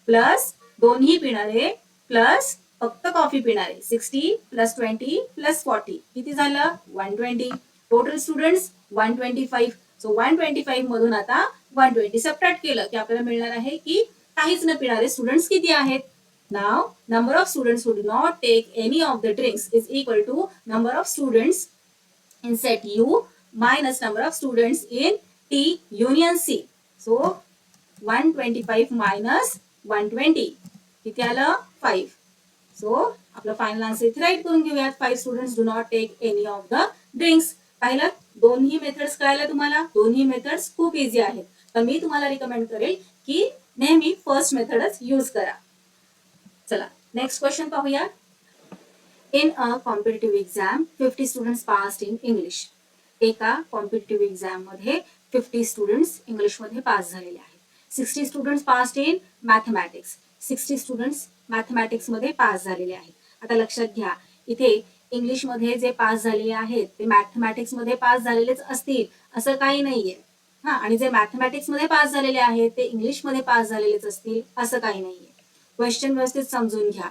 प्लस दोन्ही पिणारे प्लस फक्त कॉफी पिणारे. 60 प्लस 20 प्लस 40 किती झालं? 120. Total students 125. So 125 मधून आता 120 सबट्रॅक्ट केलं की आपल्याला मिळणार आहे की काहीच न पिणारे स्टुडंट्स किती आहेत. Now number of students who do not take any of the drinks is equal to number of students in set U minus number of students in T union C. So 125 minus 120 किती आलं? 5. So आपलं final answer इथे right करून घेऊयात. 5 students do not take any of the drinks. पाहिलं, दोन्ही methods कळायला तुम्हाला. दोन्ही मेथड्स खूप इझी आहेत, तर मी तुम्हाला रिकमेंड करेल की नेहमी फर्स्ट मेथडच यूज करा. चला नेक्स्ट क्वेश्चन पाहूया. In a competitive exam, 50 students passed in English. एका कॉम्पिटिटिव्ह एक्झाम मध्ये 50 स्टुडंट्स इंग्लिश मध्ये पास झालेले आहेत. 60 students passed in mathematics. 60 students mathematics मध्ये पास झालेले आहेत. आता लक्षात घ्या, इथे इंग्लिश मध्ये जे पास झालेले आहेत ते मॅथमॅटिक्स मध्ये पास झालेलेच असतील असं काही नाहीये. हा, आणि जे मॅथमॅटिक्स मध्ये पास झालेले आहेत ते इंग्लिश मध्ये पास झालेलेच असतील असं काही नाहीये. क्वेश्चन व्यवस्थित समजून घ्या.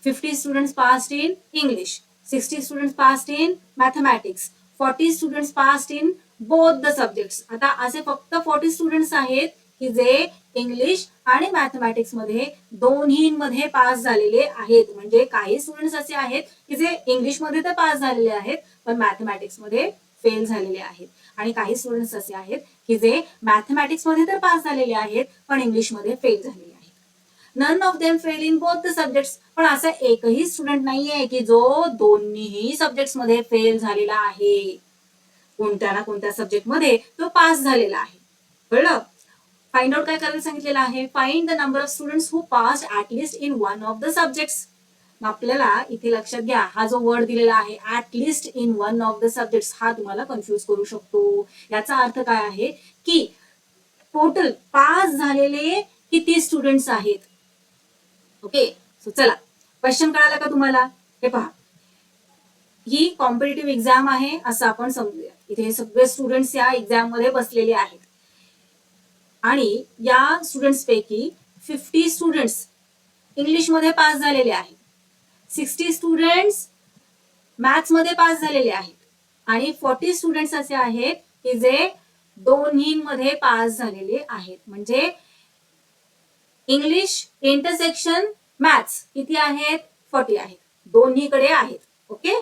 50 students passed in English, 60 students passed in mathematics, 40 students passed in both the subjects. आता असे फक्त 40 स्टुडंट्स आहेत की जे इंग्लिश आणि मॅथमॅटिक्स मध्ये दोन्हीमध्ये पास झालेले आहेत. म्हणजे काही स्टुडंट्स असे आहेत की जे इंग्लिश मध्ये तर पास झालेले आहेत पण मॅथमॅटिक्स मध्ये फेल झालेले आहेत, आणि काही स्टुडंट्स असे आहेत की जे मॅथमॅटिक्स मध्ये तर पास झालेले आहेत पण इंग्लिश मध्ये फेल झालेले आहेत. None of them fail in both the subjects. पण असा एकही स्टुडंट नाहीये की जो दोन्ही सब्जेक्ट्स मध्ये फेल झालेला आहे. कोणत्या ना कोणत्या सब्जेक्ट मध्ये तो पास झालेला आहे. कळलं? फाइंड आउट काय करायला सांगितलेलं आहे? Find the number of students who passed at least in one of the subjects. आपल्याला इथे लक्षात घ्या, हा जो वर्ड दिलेला आहे at least in one of the subjects, हा तुम्हाला कन्फ्युज करू शकतो. याचा अर्थ काय आहे की टोटल पास झालेले किती स्टुडंट्स आहेत. ओके, सो चला क्वेश्चन कळाला का तुम्हाला? हे पहा, ही कॉम्पिटिटिव्ह एक्झाम आहे असं आपण समजूया. इथे सगळे स्टुडंट्स या एक्झाम मध्ये बसलेले आहेत आणि या स्टुडंट्स पैकी 50 स्टुडंट्स इंग्लिश मध्ये पास झालेले आहेत, 60 स्टुडंट्स मॅथ्स मध्ये पास झालेले आहेत आणि 40 स्टुडंट्स असे आहेत की जे दोन्हीमध्ये पास झालेले आहेत. म्हणजे इंग्लिश इंटरसेक्शन मॅथ्स किती आहेत? 40 आहेत, दोन्हीकडे आहेत. ओके,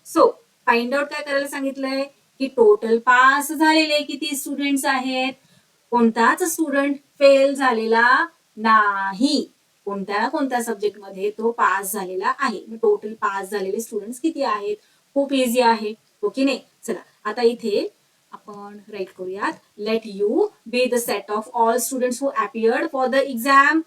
सो फाइंड आउट काय करायला सांगितलंय की टोटल पास झालेले किती स्टुडंट्स आहेत. कोणताच स्टुडंट फेल झालेला नाही. कोणत्या ना कोणत्या सब्जेक्टमध्ये तो पास झालेला आहे. टोटल पास झालेले स्टुडंट्स किती आहेत? खूप इझी आहे, हो की नाही? चला आता इथे आपण राईट करूयात, late U be the set of all students who appeared for the exam.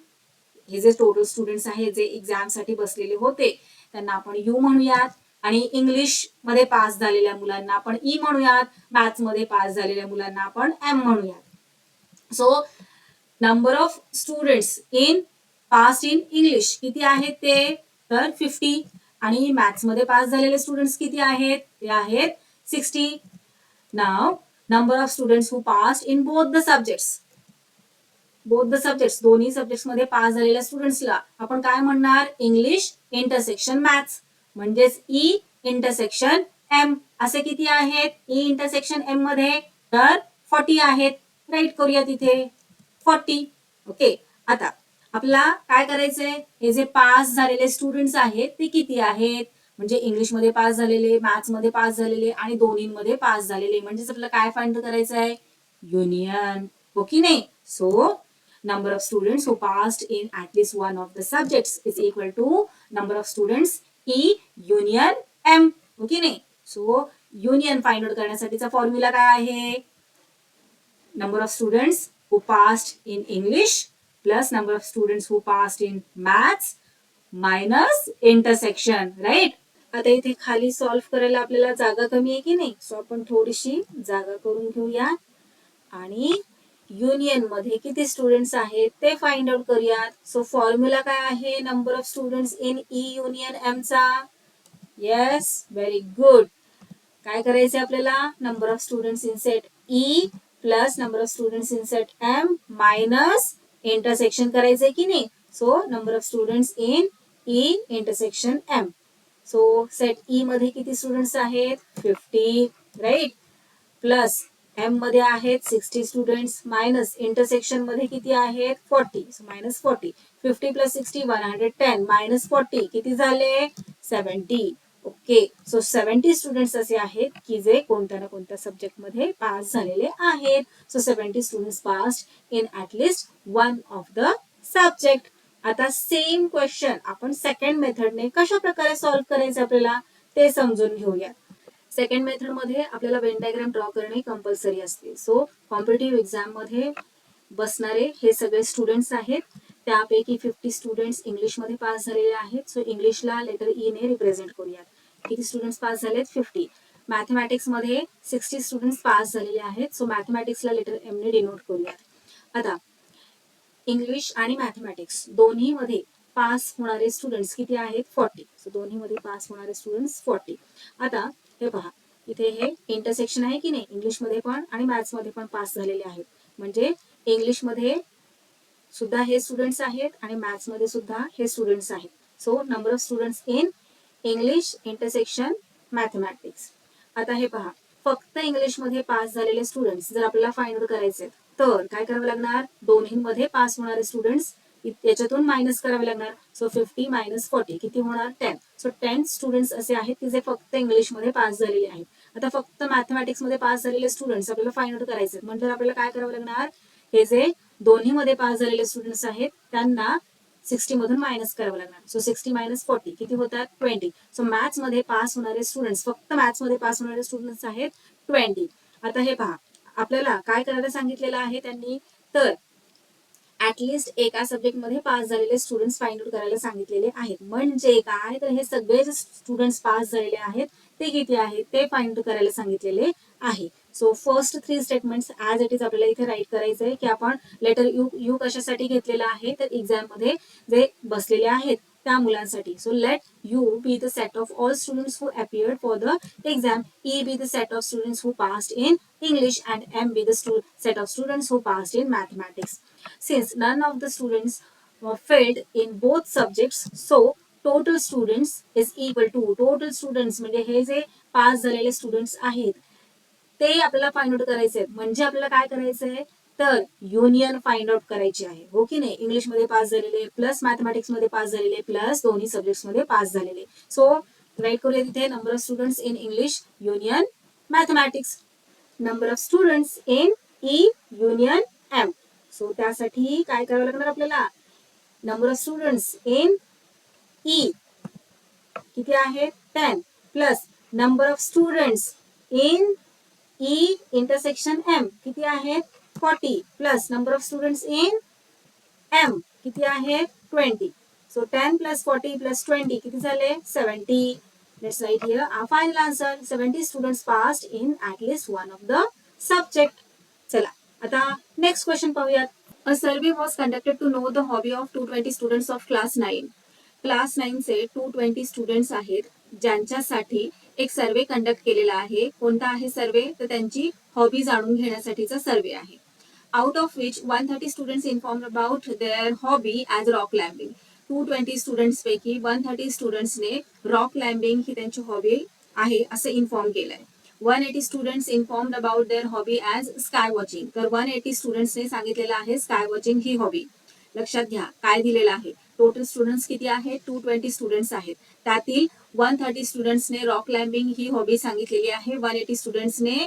हे जे टोटल स्टुडंट्स आहेत जे एक्झाम साठी बसलेले होते त्यांना आपण यू म्हणूयात, आणि इंग्लिश मध्ये पास झालेल्या मुलांना आपण ई म्हणूयात, मॅथ्स मध्ये पास झालेल्या मुलांना आपण एम म्हणूयात. So number of students in pass in English किती आहेत ते? तर 50. आणि मॅथ्स मध्ये पास झालेले स्टुडंट्स किती आहेत? ते आहेत 60. Now number of students who pass in both the subjects, दोन्ही सब्जेक्ट्स मध्ये पास झालेल्या स्टुडंट्सला आपण काय म्हणणार? इंग्लिश इंटरसेक्शन मॅथ्स, म्हणजेच ई इंटरसेक्शन एम. असे किती आहेत ई इंटरसेक्शन एम मध्ये? तर 40 आहेत. राईट करूया तिथे 40. ओके, आता आपल्याला काय करायचंय? हे जे पास झालेले स्टुडंट्स आहेत ते किती आहेत? म्हणजे इंग्लिश मध्ये पास झालेले, मॅथ्स मध्ये पास झालेले आणि दोन्हीमध्ये पास झालेले, म्हणजेच आपल्याला काय फाइंड करायचं आहे? युनियन, हो की नाही? So number of students who passed in at least one of the subjects is equal to number of students E union M. Okay नाही? सो युनियन फाइंड आउट करण्यासाठीचा फॉर्म्युला काय आहे? number of students who passed in English plus number of students who passed in maths minus intersection, right? आता इथे खाली solve करायला आपल्याला जागा कमी आहे की नाही? सो आपण थोडीशी जागा करून घेऊया आणि युनियन मध्ये किती स्टुडंट्स आहेत ते फाइंड आउट करूयात. सो फॉर्म्युला काय आहे number of students in E union M चा? Yes, very good. काय करायचंय आपल्याला? Number of students in set E plus number of students in set M minus intersection करायचंय की नाही? So number of students in E intersection M. So set E मध्ये किती students आहेत? 50, राईट? प्लस एम मध्ये आहेत 60 स्टुडंट्स मायनस इंटरसेक्शन मध्ये किती आहेत? 40. So minus 40. 50 प्लस 60 110 मायनस 40 किती झाले? 70. ओके, सो 70 स्टुडंट्स असे आहेत की जे कोणत्या ना कोणत्या सब्जेक्ट मध्ये पास झालेले आहेत. So 70 students passed in at least one of the subject. आता सेम क्वेश्चन आपण सेकंड मेथडने कशा प्रकारे सॉल्व्ह करायचे आपल्याला ते समजून घेऊया. सेकंड मेथड मध्ये आपल्याला वेन डायग्राम ड्रॉ करणे कंपल्सरी असते. सो कॉम्पिटेटिव्ह एक्झाम मध्ये बसणारे हे सगळे स्टुडंट्स आहेत. त्यापैकी 50 स्टुडंट्स इंग्लिश मध्ये पास झालेले आहेत. सो इंग्लिशला लेटर ई ने रिप्रेझेंट करूयात. किती स्टुडंट्स पास झालेत? 50. मॅथमॅटिक्स मध्ये 60 स्टुडंट्स पास झालेले आहेत. सो मॅथमॅटिक्सला लेटर एम ने डिनोट करूयात. आता इंग्लिश आणि मॅथमॅटिक्स दोन्ही मध्ये पास होणारे स्टुडंट्स किती आहेत? 40. सो दोन्ही मध्ये पास होणारे स्टुडंट्स 40. आता हे पहा, इथे हे इंटरसेक्शन आहे की नाही? इंग्लिश मध्ये पण आणि मॅथ्स मध्ये पण पास झालेले आहेत. म्हणजे इंग्लिश मध्ये सुद्धा हे स्टुडंट्स आहेत आणि मॅथ्स मध्ये सुद्धा हे स्टुडंट्स आहेत. So number of students in English intersection mathematics. आता हे पहा, फक्त इंग्लिश मध्ये पास झालेले स्टुडंट्स जर आपल्याला फाइंड आउट करायचे तर काय करावं लागणार? दोन्हीमध्ये पास होणारे स्टुडंट्स याच्यातून मायनस करावे लागणार. सो 50 मायनस 40 किती होणार? 10. सो 10 स्टुडंट्स असे आहेत की जे फक्त इंग्लिश मध्ये पास झालेले आहेत. आता फक्त मॅथमॅटिक्स मध्ये पास झालेले स्टुडंट्स आपल्याला फाइंड आउट करायचे म्हणजे आपल्याला काय करावं लागणार? हे जे दोन्ही मध्ये पास झालेले स्टुडंट्स आहेत त्यांना 60 मधून मायनस करावं लागणार. सो 60 मायनस 40 किती होतात? 20. सो मॅथ्स मध्ये पास होणारे स्टुडंट्स, फक्त मॅथ्स मध्ये पास होणारे स्टुडंट्स आहेत 20. आता हे पहा, आपल्याला काय करायला सांगितलेलं आहे त्यांनी? तर ऍटलिस्ट एका सब्जेक्ट मध्ये पास झालेले स्टुडंट्स फाइंड आउट करायला सांगितलेले आहेत. म्हणजे काय? तर हे सगळे जे स्टुडंट्स पास झालेले आहेत ते किती आहेत ते फाइंड आउट करायला सांगितलेले आहे. So first 3 statements as it is आपल्याला इथे राईट करायचंय की आपण लेटर यू कशासाठी घेतलेलं आहे? तर एक्झाम मध्ये जे बसलेले आहेत त्या मुलांसाठी. So let U be the set of all students who appeared for the exam, E be the set of students who passed in English and M be the set of students who passed in mathematics. Since none of the students failed in both subjects, so total students is equal to total students म्हणजे हे जे pass झालेले students आहेत ते आपल्याला find out करायचे आहेत. म्हणजे आपल्याला काय करायचंय? तर युनियन फाइंड आउट करायची आहे, हो की नाही? इंग्लिश मध्ये पास झालेले प्लस मॅथमॅटिक्स मध्ये पास झालेले प्लस दोन्ही सब्जेक्ट्स मध्ये पास झालेले. सो राईट करूया तिथे number of students in English union mathematics, number of students in E union M. So त्यासाठी काय करावं लागणार आपल्याला? Number of students in E किती आहे 10 plus number of students in E intersection M किती आहे 40 plus number of students in M किती आहे 20. सो 10 प्लस 40 प्लस 20 किती झाले 70. Let's write here our final answer. 70 students passed in at least one of the subject. चला आता next question पाहूयात. A survey was conducted to know the hobby of 220 students of class 9. Class 9 चे 220 students आहेत ज्यांच्यासाठी एक survey conduct केलेला आहे. कोणता आहे सर्वे तर त्यांची हॉबी जाणून घेण्यासाठीचा सर्वे आहे. Out of which 130 students informed about their hobby as rock climbing. 220 students पैकी 130 स्टुडंट्सने रॉक क्लाइम्बिंग ही त्यांची हॉबी आहे असं इन्फॉर्म केलंय. 180 students informed about their hobby as sky watching. तर 180 स्टुडंट्सने सांगितलेलं आहे स्काय वॉचिंग ही हॉबी. लक्षात घ्या काय दिलेलं आहे. टोटल स्टुडंट्स किती आहेत 220 स्टुडंट्स आहेत. त्यातील 130 स्टुडंट्सने रॉक क्लाइम्बिंग ही हॉबी सांगितलेली आहे. 180 स्टुडंट्सने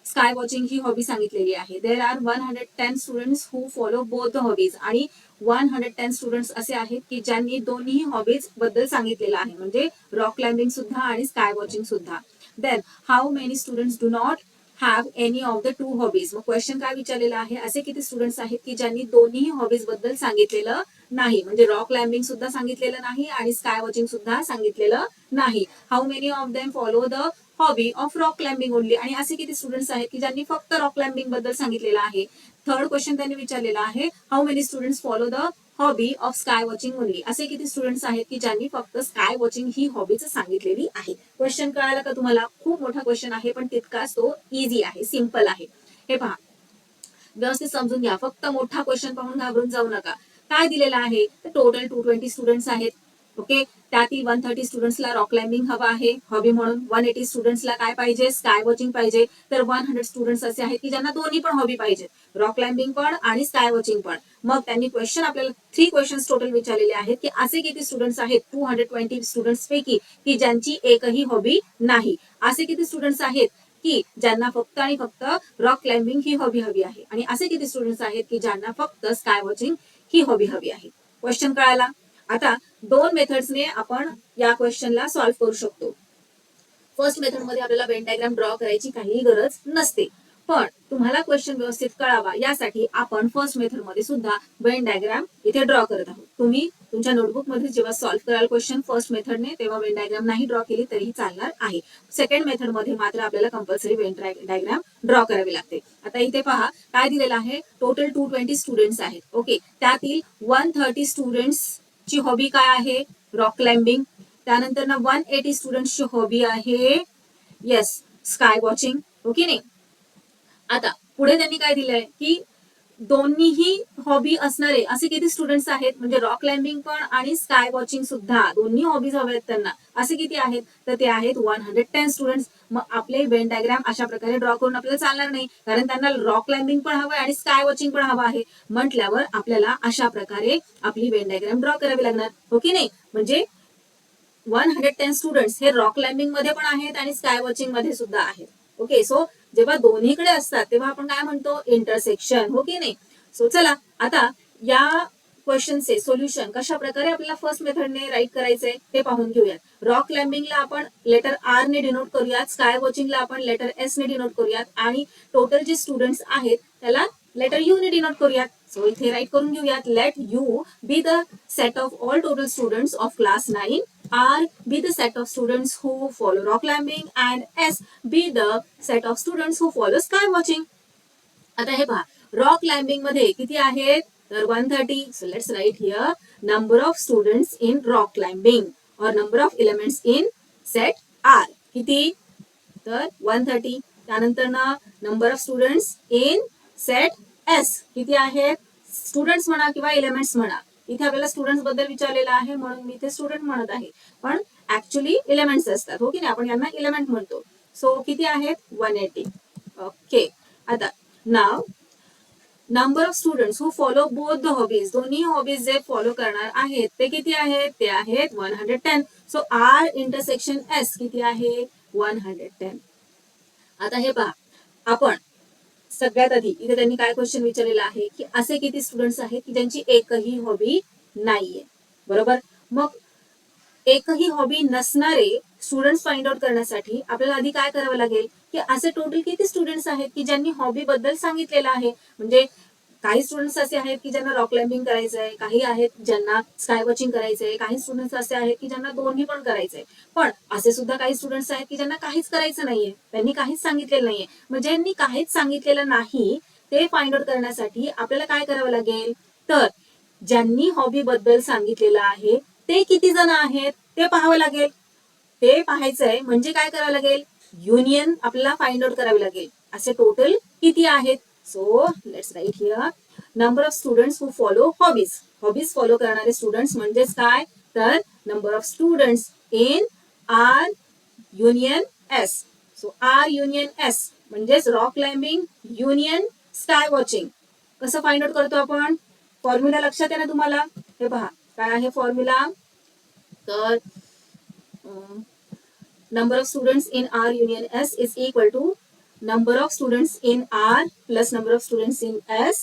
स्काय वॉचिंग ही हॉबी सांगितलेली आहे. There are 110 students who follow both the hobbies. आणि 110 स्टुडंट्स असे आहेत की ज्यांनी दोन्ही हॉबीज बद्दल सांगितलेलं आहे म्हणजे रॉक क्लाइम्बिंग सुद्धा आणि स्काय वॉचिंग सुद्धा. Then how many students do not have any of the two hobbies. मग क्वेश्चन काय विचारलेला आहे असे किती स्टुडंट्स आहेत की ज्यांनी दोन्ही हॉबीज बद्दल सांगितलेलं नाही म्हणजे रॉक क्लाइम्बिंग सुद्धा सांगितलेलं नाही आणि स्काय वॉचिंग सुद्धा सांगितलेलं नाही. How many of them follow the hobby of rock climbing only. आणि असे किती स्टुडंट्स आहेत की ज्यांनी फक्त रॉक क्लाइम्बिंग बद्दल सांगितलेलं आहे. थर्ड क्वेश्चन त्यांनी विचारलेला आहे how many students follow the hobby of sky watching only. असे किती स्टुडंट्स आहेत की ज्यांनी फक्त स्काय वॉचिंग ही हॉबीच सांगितलेली आहे. क्वेश्चन कळाला का तुम्हाला. खूप मोठा क्वेश्चन आहे पण तितकाच तो इझी आहे सिम्पल आहे. हे पहा व्यवस्थित समजून घ्या. फक्त मोठा क्वेश्चन पाहून घाबरून जाऊ नका. काय दिलेला आहे तर टोटल 220 स्टुडंट्स आहेत. ओके त्यातील 130 स्टुडंट्सला रॉक क्लाइम्बिंग हवा आहे हॉबी म्हणून. 180 स्टुडंट्सला काय पाहिजे स्काय वॉचिंग पाहिजे. तर 100 स्टुडंट्स असे आहेत की ज्यांना दोन्ही पण हॉबी पाहिजे रॉक क्लाइम्बिंग पण आणि स्काय वॉचिंग पण. मग त्यांनी क्वेश्चन आपल्याला 3 क्वेश्चन्स टोटल विचारलेले आहेत की असे किती स्टुडंट्स आहेत 220 स्टुडंट्स पैकी की ज्यांची एकही हॉबी नाही. असे किती स्टुडंट्स आहेत की ज्यांना फक्त आणि फक्त रॉक क्लाइम्बिंग ही हॉबी हवी आहे. आणि असे किती स्टुडंट्स आहेत की ज्यांना फक्त स्काय वॉचिंग ही हॉबी हवी आहे. क्वेश्चन कळाला. आता 2 मेथड्सने आपण या क्वेश्चनला सॉल्व्ह करू शकतो. फर्स्ट मेथड मध्ये आपल्याला वेन डायग्राम ड्रॉ करायची काहीही गरज नसते. पण तुम्हाला क्वेश्चन व्यवस्थित कळावा यासाठी आपण फर्स्ट मेथड मध्ये सुद्धा वेन डायग्राम इथे ड्रॉ करत आहोत. तुम्ही तुमच्या नोटबुक मध्ये जेव्हा सॉल्व्ह कराल क्वेश्चन फर्स्ट मेथडने तेव्हा वेन डायग्राम नाही ड्रॉ केली तरीही चालणार आहे. सेकंड मेथड मध्ये मात्र आपल्याला कंपल्सरी वेन डायग्राम ड्रॉ करावी लागते. आता इथे पहा काय दिलेलं आहे. टोटल 220 स्टुडंट्स आहेत. ओके त्यातील 130 स्टुडंट्स ची हॉबी काय आहे रॉक क्लाइम्बिंग. त्यानंतर ना 180 स्टुडंट्सची हॉबी आहे येस स्काय वॉचिंग. ओके नाही. आता पुढे त्यांनी काय दिलंय की दोन्हीही हॉबी असणारे असे किती स्टुडंट्स आहेत म्हणजे रॉक क्लाइम्बिंग पण आणि स्काय वॉचिंग सुद्धा दोन्ही हॉबीज हवे आहेत त्यांना. असे किती आहेत तर ते आहेत 110 स्टुडंट्स. मग आपले वेन डायग्राम अशा प्रकारे ड्रॉ करून आपल्याला चालणार नाही कारण त्यांना रॉक क्लाइम्बिंग पण हवं आणि स्काय वॉचिंग पण हवं आहे म्हटल्यावर आपल्याला अशा प्रकारे आपली वेन डायग्राम ड्रॉ करावी लागणार. ओके नाही. म्हणजे 110 स्टुडंट्स हे रॉक क्लाइम्बिंग मध्ये पण आहेत आणि स्काय वॉचिंग मध्ये सुद्धा आहेत. ओके सो जेव्हा दोन्हीकडे असतात तेव्हा आपण काय म्हणतो इंटरसेक्शन. हो की नाही. सो चला आता या क्वेश्चनचे सोल्युशन कशा प्रकारे आपल्याला फर्स्ट मेथडने राईट करायचंय ते पाहून घेऊयात. रॉक क्लाइम्बिंगला आपण लेटर आर ने डिनोट करूयात. स्काय वॉचिंगला आपण लेटर एस ने डिनोट करूयात आणि टोटल जे स्टुडंट्स आहेत त्याला लेटर यू ने डिनोट करूयात. सो इथे राईट करून घेऊयात. Late U be the set of all total students of class 9. R be the set of students who follow rock climbing and S be the set of students who follow sky watching. आता हे पहा rock climbing मध्ये किती आहेत तर 130. So let's write here number of students in rock climbing or number of elements in set R किती तर 130. त्यानंतर ना number of students in set S किती आहेत स्टुडंट्स म्हणा किंवा एलिमेंट्स म्हणा. इथे आपल्याला स्टुडंट्स बद्दल विचारलेलं आहे म्हणून मी इथे स्टुडंट म्हणत आहे पण ऍक्च्युली एलिमेंट्स असतात. हो की नाही आपण यांना एलिमेंट म्हणतो. सो किती आहेत 180. ओके आता now number of students who follow both the hobbies दोन्ही हॉबीज जे फॉलो करणार आहेत ते किती आहेत ते आहेत 110. सो आर इंटरसेक्शन एस किती आहे 110. आता हे पहा आपण सगळ्यात आधी इथे त्यांनी काय क्वेश्चन विचारलेला आहे की असे किती स्टुडंट्स आहेत की ज्यांची एकही हॉबी नाहीये. बरोबर. मग एकही हॉबी नसणारे स्टुडंट्स फाइंड आउट करण्यासाठी आपल्याला आधी काय करावं लागेल की असे टोटल किती स्टुडंट्स आहेत की ज्यांनी हॉबी बद्दल सांगितलेलं आहे. म्हणजे काही स्टुडंट्स असे आहेत की ज्यांना रॉक क्लाइम्बिंग करायचं आहे, काही आहेत ज्यांना स्काय वॉचिंग करायचंय, काही स्टुडंट्स असे आहेत की ज्यांना दोन्ही पण करायचंय. पण असे सुद्धा काही स्टुडंट्स आहेत की ज्यांना काहीच करायचं नाहीये, त्यांनी काहीच सांगितलेलं नाहीये. म्हणजे ज्यांनी काहीच सांगितलेलं नाही ते फाइंड आउट करण्यासाठी आपल्याला काय करावं लागेल, तर ज्यांनी हॉबी बद्दल सांगितलेलं आहे ते किती जण आहेत ते पाहावं लागेल. ते पाहायचंय म्हणजे काय करावं लागेल, युनियन आपल्याला फाइंड आउट करावी लागेल. असे टोटल किती आहेत. So let's write here number of students who follow hobbies. Hobbies follow करणारे स्टुडंट्स म्हणजेच काय, तर number of students in R union S. So R union S म्हणजेच rock climbing union sky watching. कसं फाइंड आउट करतो आपण, formula लक्षात आहे ना तुम्हाला. हे पहा काय आहे फॉर्म्युला, तर number of students in R union S is equal to number of students in R plus number of students in S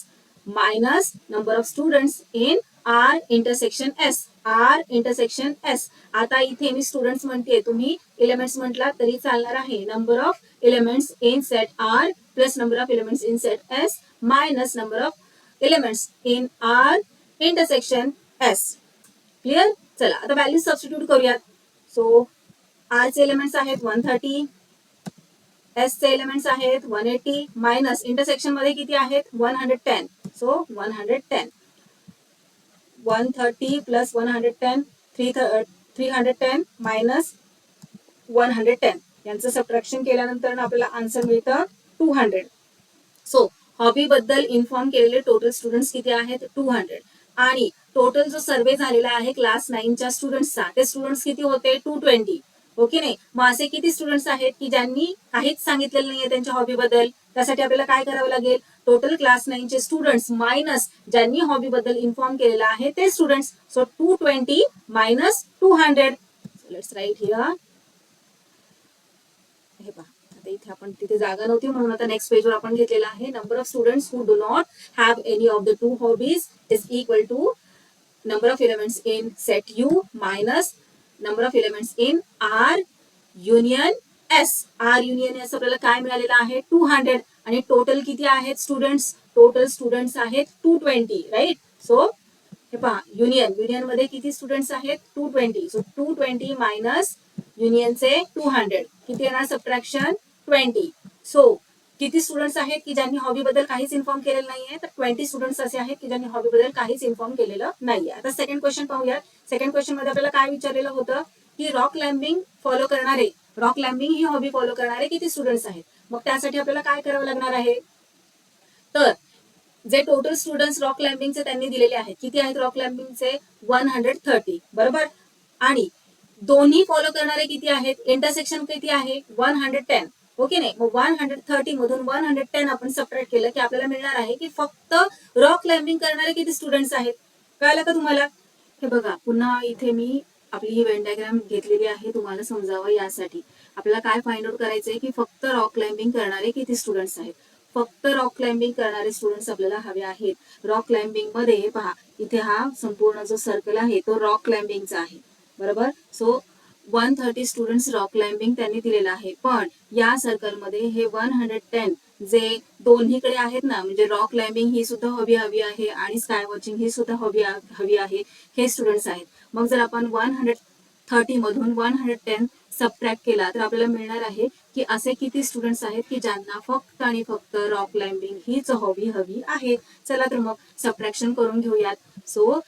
minus number of students in R intersection S. R intersection S. आता इथे मी students म्हणते, तुम्ही elements म्हटला तरी चालणार आहे. Number of elements in set R plus number of elements in set S minus number of elements in R intersection S. Clear. चला आता व्हॅल्यू सबस्टिट्यूट करूयात. सो आर चे एलिमेंट्स आहेत 130, एस चे एलिमेंट्स आहेत 180 मायनस इंटरसेक्शन मध्ये किती आहेत 110. सो 110, 130 प्लस 110, 310 मायनस 110 यांचं सबट्रॅक्शन केल्यानंतर आपल्याला आन्सर मिळतं 200. सो हॉबी बद्दल इन्फॉर्म केलेले टोटल स्टुडंट्स किती आहेत 200. आणि टोटल जो सर्वे झालेला आहे क्लास 9च्या स्टुडंट्सचा, ते स्टुडंट्स किती होते 220. ओके नाही. मग असे किती स्टुडंट्स आहेत की ज्यांनी काहीच सांगितलेलं नाहीये त्यांच्या हॉबी बद्दल. त्यासाठी आपल्याला काय करावं लागेल, टोटल क्लास 9चे स्टुडंट्स मायनस ज्यांनी हॉबी बद्दल इन्फॉर्म केलेला आहे ते students. So 220 minus 200. Let's write here. हे पहा आता इथे आपण तिथे जागा नव्हती म्हणून आता नेक्स्ट पेजवर आपण घेतलेला आहे. Number of students who do not have any of the two hobbies is equal to number of elements in set U minus number of elements in R union S. R union S आपल्याला काय मिळालेलं आहे 200. आणि total किती आहेत students, total students आहेत 220. Right. So हे पहा युनियन मध्ये किती स्टुडंट्स आहेत 220. सो 220 मायनस युनियनचे 200 किती येणार सबट्रॅक्शन 20. सो किती स्टुडंट्स आहेत की ज्यांनी हॉबी बद्दल काहीच इन्फॉर्म केलेलं नाहीये, तर 20 स्टुडंट्स असे आहेत की ज्यांनी हॉबी बद्दल काहीच इन्फॉर्म केलेलं नाहीये. आता सेकंड क्वेश्चन पाहूयात. सेकंड क्वेश्चन मध्ये आपल्याला काय विचारलेलं होतं की रॉक क्लाइम्बिंग फॉलो करणारे, रॉक क्लाइम्बिंग ही हॉबी फॉलो करणारे किती स्टुडंट्स आहेत. मग त्यासाठी आपल्याला काय करावं लागणार आहे, तर जे टोटल स्टुडंट्स रॉक क्लाइम्बिंगचे त्यांनी दिलेले आहेत किती आहेत रॉक क्लाइम्बिंगचे 130. बरोबर. आणि दोन्ही फॉलो करणारे किती आहेत, इंटरसेक्शन किती आहे 110. ओके नाही. मग 130 मधून 110 आपण सबट्रॅक्ट केलं की आपल्याला मिळणार आहे की फक्त रॉक क्लाइम्बिंग करणारे किती स्टुडंट्स आहेत. कळलं का तुम्हाला. हे बघा पुन्हा इथे मी आपली ही वेन डायग्राम घेतलेली आहे तुम्हाला समजावं यासाठी. आपल्याला काय फाइंड आउट करायचंय की फक्त रॉक क्लाइम्बिंग करणारे किती स्टुडंट्स आहेत. फक्त रॉक क्लाइम्बिंग करणारे स्टुडंट्स आपल्याला हवे आहेत. रॉक क्लाइम्बिंग मध्ये पहा इथे हा संपूर्ण जो सर्कल आहे तो रॉक क्लाइम्बिंगचा आहे. बरोबर. सो 130 स्टुडंट्स रॉक क्लाइम्बिंग त्यांनी दिलेला आहे. पण या सर्कलमध्ये हे 110 जे दोन्हीकडे आहेत ना, म्हणजे रॉक क्लाइम्बिंग ही सुद्धा हॉबी हवी आहे आणि स्काय वॉचिंग ही सुद्धा हॉबी हवी आहे, हे स्टुडंट्स आहेत. मग जर आपण 130 मधून 110 सबट्रॅक्ट केला तर आपल्याला मिळणार आहे की असे किती स्टुडंट्स आहेत की ज्यांना फक्त आणि फक्त रॉक क्लाइम्बिंग हीच हॉबी हवी आहे. चला तर मग सबट्रॅक्शन करून घेऊयात. So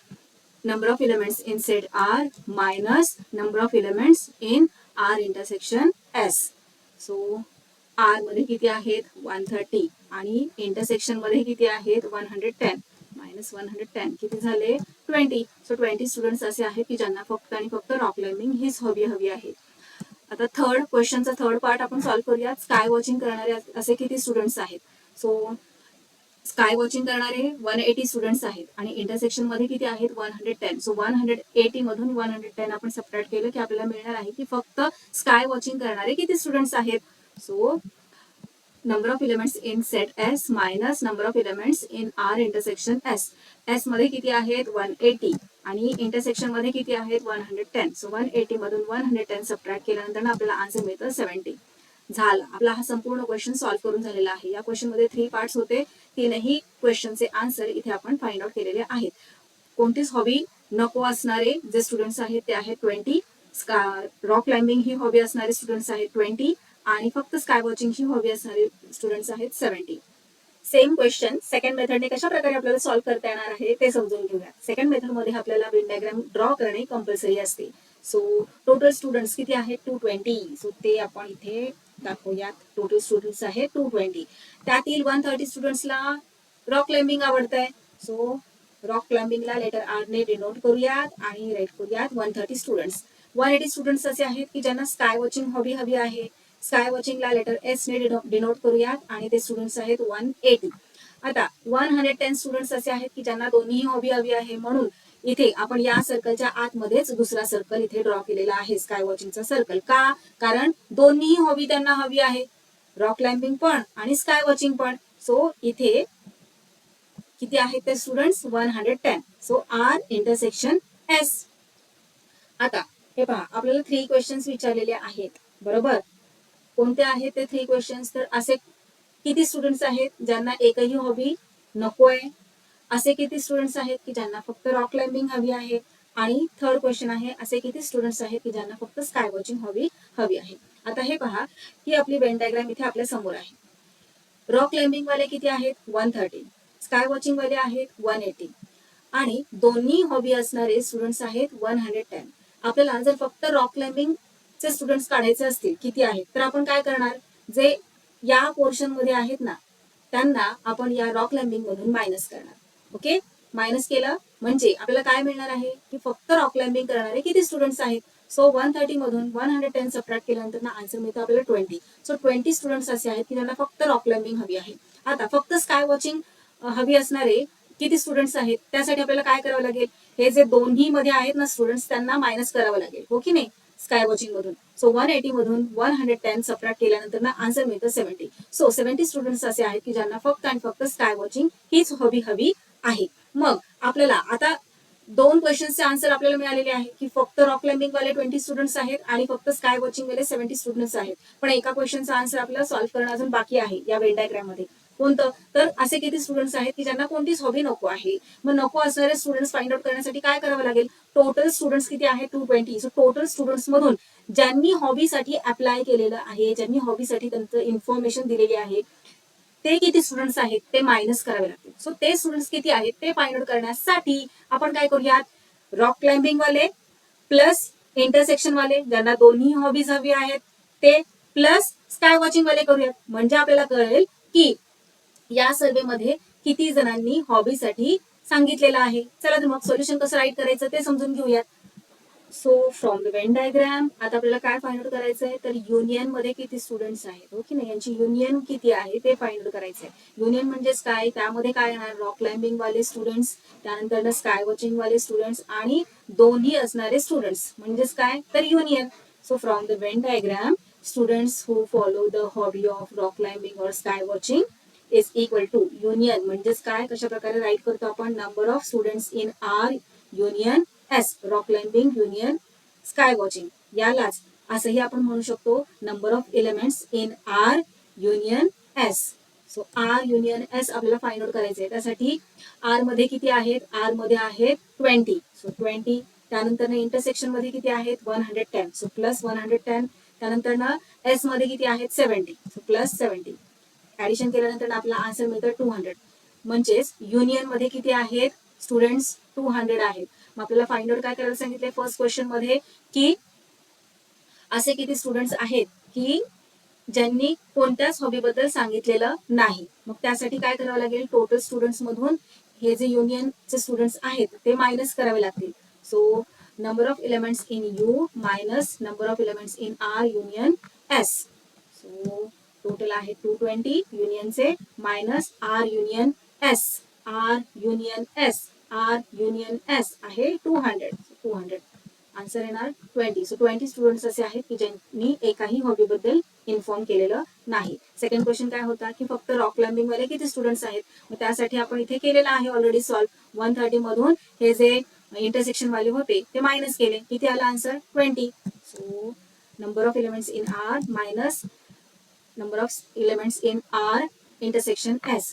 number of elements in set R minus number of elements in R intersection S. So R मध्ये किती आहेत 130 आणि इंटरसेक्शन मध्ये किती आहेत 110 मायनस 110 किती झाले 20. सो 20 स्टुडंट्स असे आहेत की ज्यांना फक्त आणि फक्त रॉक क्लाइम्बिंग हीच हॉबी हवी आहे. आता थर्ड क्वेश्चनचा थर्ड पार्ट आपण सॉल्व्ह करूयात. स्काय वॉचिंग करणारे असे किती स्टुडंट्स आहेत. सो स्काय वॉचिंग करणारे 180 स्टुडंट्स आहेत आणि इंटरसेक्शन मध्ये किती आहेत 110. सो 180 मधून 110 आपण सबट्रॅक्ट केलं की आपल्याला मिळणार आहे की फक्त स्काय वॉचिंग करणारे किती स्टुडंट्स आहेत. So number of elements in set S minus number of elements in R intersection S. S मध्ये किती आहेत 180 आणि इंटरसेक्शन मध्ये किती आहेत 110. सो 180 मधून 110 सबट्रॅक्ट केल्यानंतर आपल्याला आन्सर मिळतं 70. झाला, आपला हा संपूर्ण क्वेश्चन सॉल्व्ह करून झालेला आहे. या क्वेश्चन मध्ये 3 पार्ट्स होते. तीनही क्वेश्चनचे आन्सर इथे आपण फाइंड आउट केलेले आहेत. कोणतीच हॉबी नको असणारे जे स्टुडंट्स आहेत ते आहेत 20. रॉक क्लाइम्बिंग ही हॉबी असणारे स्टुडंट्स आहेत 20 आणि फक्त स्काय वॉचिंग ही हॉबी असणारे स्टुडंट्स आहेत 70. सेम क्वेश्चन सेकंड मेथडने कशा प्रकारे आपल्याला सॉल्व्ह करता येणार आहे ते समजून घेऊया. सेकंड मेथड मध्ये आपल्याला वेन डायग्राम ड्रॉ करणे कंपल्सरी असते. सो टोटल स्टुडंट्स किती आहेत 220. सो ते आपण इथे दाखवूयात. टोटल स्टुडंट्स आहेत 220. त्यातील 130 स्टुडंट्सला रॉक क्लाइम्बिंग आवडतंय. सो रॉक क्लाइम्बिंगला लेटर आर ने डिनोट करूयात आणि राईट करूयात 130 स्टुडंट्स. 180 स्टुडंट्स असे आहेत की ज्यांना स्काय वॉचिंग हॉबी हवी आहे. स्काय वॉचिंगला लेटर एस ने डिनोट करूयात आणि ते स्टुडंट्स आहेत 180. आता 110 स्टुडंट्स असे आहेत की ज्यांना दोन्ही हॉबी हवी आहे, म्हणून इथे आपण या सर्कलच्या आतमध्येच दुसरा सर्कल इथे ड्रॉ केलेला आहे, स्काय वॉचिंगचा सर्कल. का? कारण दोन्ही हॉबी त्यांना हवी आहे, रॉक क्लाइम्बिंग पण आणि स्काय वॉचिंग पण. सो इथे किती आहेत ते students 110. So R intersection S. आता हे पहा, आपल्याला 3 क्वेश्चन्स विचारलेले आहेत, बरोबर. कोणते आहेत ते 3 क्वेश्चन्स? तर असे किती स्टुडंट्स आहेत ज्यांना एकही हॉबी नकोय? असे किती स्टुडंट्स आहेत की ज्यांना फक्त रॉक क्लाइम्बिंग हवी आहे? आणि थर्ड क्वेश्चन आहे, असे किती स्टुडंट्स आहेत की ज्यांना फक्त स्काय वॉचिंग हॉबी हवी आहे? आता हे पहा, ही आपली वेन डायग्राम इथे आपल्या समोर आहे. रॉक क्लाइम्बिंग वाले किती आहेत 130, स्काय वॉचिंग वाले आहेत 180 आणि दोन्ही हॉबी असणारे स्टुडंट्स आहेत 110. आपल्याला जर फक्त रॉक क्लाइम्बिंग चे स्टुडंट्स काढायचे असतील किती आहेत, तर आपण काय करणार, जे या पोर्शन मध्ये आहेत ना त्यांना आपण या रॉक क्लाइम्बिंग मधून मायनस करणार. ओके, मायनस केलं म्हणजे आपल्याला काय मिळणार आहे की फक्त रॉक क्लाइम्बिंग करणारे किती स्टुडंट्स आहेत. सो 130 मधून 110 सबट्रॅक्ट केल्यानंतर आन्सर मिळतो आपल्याला 20. सो 20 स्टुडंट्स असे आहेत की ज्यांना फक्त रॉक क्लाइम्बिंग हवी आहे. आता फक्त स्काय वॉचिंग हवी असणारे किती स्टुडंट्स आहेत, त्यासाठी आपल्याला काय करावं लागेल, हे जे दोन्ही मध्ये आहेत ना स्टुडंट्स त्यांना मायनस करावं लागेल, हो की नाही, स्काय वॉचिंग मधून. सो 180 मधून 110 सबट्रॅक्ट केल्यानंतर आन्सर मिळतं 70. सो 70 स्टुडंट्स असे आहेत की ज्यांना फक्त आणि फक्त स्काय वॉचिंग हीच हॉबी हवी आहे. मग आपल्याला आता 2 क्वेश्चन्सचे आन्सर आपल्याला मिळालेले आहे की फक्त रॉक क्लाइम्बिंग वाले 20 स्टुडंट्स आहेत आणि फक्त स्काय वॉचिंग वाले 70 स्टुडंट्स आहेत. पण एका क्वेश्चनचा आन्सर आपल्याला सॉल्व्ह करणं अजून बाकी आहे या वेन डायग्राम मध्ये. कोणतं? तर असे किती स्टुडंट्स आहेत की ज्यांना कोणतीच हॉबी नको आहे. मग नको असणारे स्टुडंट्स फाइंड आउट करण्यासाठी काय करावं लागेल, टोटल स्टुडंट्स किती आहेत 220. सो टोटल स्टुडंट्स मधून ज्यांनी हॉबीसाठी अप्लाय केलेलं आहे, ज्यांनी हॉबीसाठी त्यांचं इन्फॉर्मेशन दिलेली आहे, ते किती स्टुडंट्स आहेत ते मायनस करावे लागतील. सो ते स्टुडंट्स किती आहेत ते फाइंड आउट करण्यासाठी आपण काय करूयात, रॉक क्लाइम्बिंग वाले प्लस इंटरसेक्शन वाले ज्यांना दोन्ही हॉबीज हवी आहेत ते प्लस स्काय वॉचिंग वाले करूयात. म्हणजे आपल्याला कळेल की या सर्वे मध्ये किती जणांनी हॉबीसाठी सांगितलेलं आहे. चला तर मग सोल्युशन कसं राईट करायचं ते समजून घेऊयात. So from the Venn diagram आता आपल्याला काय फाइंड आउट करायचं आहे, तर युनियन मध्ये किती स्टुडंट्स आहेत, ओके नाही, यांची युनियन किती आहे ते फाइंड आउट करायचं आहे. युनियन म्हणजेच काय, त्यामध्ये काय येणार, रॉक क्लाइम्बिंग वाले स्टुडंट्स, त्यानंतर स्काय वॉचिंग वाले स्टुडंट्स आणि दोन्ही असणारे स्टुडंट्स म्हणजेच काय, तर union. So from the Venn diagram students who follow the hobby of rock climbing और sky watching is equal to union म्हणजेच काय, कशा प्रकारे राईट करतो आपण, number of students in R union S, rock climbing union sky watching. यालाच असंही आपण म्हणू शकतो number of elements in R union S. So R union S आपल्याला फाइंड आउट करायचंय. त्यासाठी आर मध्ये किती आहेत, आर मध्ये आहेत 20. सो 20. त्यानंतर इंटरसेक्शन मध्ये किती आहेत 110. So plus 110. त्यानंतर एस मध्ये किती आहेत 70. So plus 70. ऍडिशन केल्यानंतर आपला आन्सर मिळतं 200. म्हणजेच युनियन मध्ये किती आहेत स्टुडंट्स 200 आहेत. मग आपल्याला फाइंड आउट काय करायला सांगितलंय फर्स्ट क्वेश्चन मध्ये, की असे किती स्टुडंट्स आहेत की ज्यांनी कोणत्याच हॉबीबद्दल सांगितलेलं नाही. मग त्यासाठी काय करावं लागेल, टोटल स्टुडंट्स मधून हे जे युनियनचे स्टुडंट्स आहेत ते मायनस करावे लागतील. So number of elements in U minus number of elements in R union S. So total आहे 220 युनियनचे minus R union S. R union S, R union S आहे 200. 200 आन्सर येणार 20. सो 20 स्टुडंट्स असे आहेत की ज्यांनी एकाही हॉबीबद्दल इन्फॉर्म केलेलं नाही. सेकंड क्वेश्चन काय होता की फक्त रॉक क्लाइम्बिंग वाले किती स्टुडंट्स आहेत, मग त्यासाठी आपण इथे केलेलं आहे ऑलरेडी सॉल्व. 130 मधून हे जे इंटरसेक्शन वाले होते ते मायनस केले, किती आला answer 20. So number of elements in R minus number of elements in R intersection S.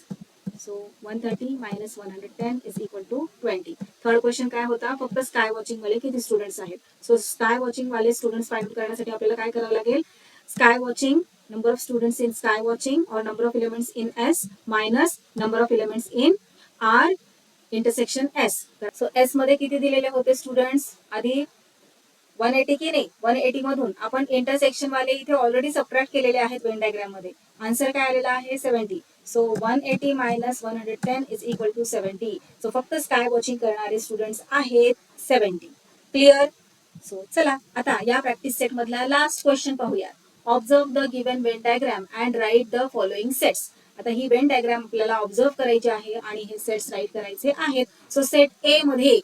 So 130 minus 110 is equal to 20. Third question काय होता, फक्त स्काय वॉचिंग वाले किती स्टुडंट्स आहेत. सो स्काय वॉचिंग वाले स्टुडंट्स फाइंड आउट करण्यासाठी आपल्याला काय करावं लागेल, sky watching number of students in sky watching और number of elements in S minus number of elements in R intersection S. So S मध्ये किती दिलेले होते स्टुडंट्स, आधी 180 की नाही, 180 मधून आपण इंटरसेक्शन वाले इथे ऑलरेडी सबट्रॅक्ट केलेले आहेत वेन डायग्राम मध्ये. आन्सर काय आलेला आहे 70. सो 180 मायनस 110 इज इक्वल टू 70. सो फक्त स्काय वॉचिंग करणारे स्टुडंट्स आहेत 70. क्लिअर. सो चला आता या प्रॅक्टिस सेट मधला लास्ट क्वेश्चन पाहूया. Observe the given Venn diagram and write the following sets. आता ही वेन डायग्राम आपल्याला ऑब्झर्व करायची आहे आणि हे सेट्स राईट करायचे आहेत. सो सेट ए मध्ये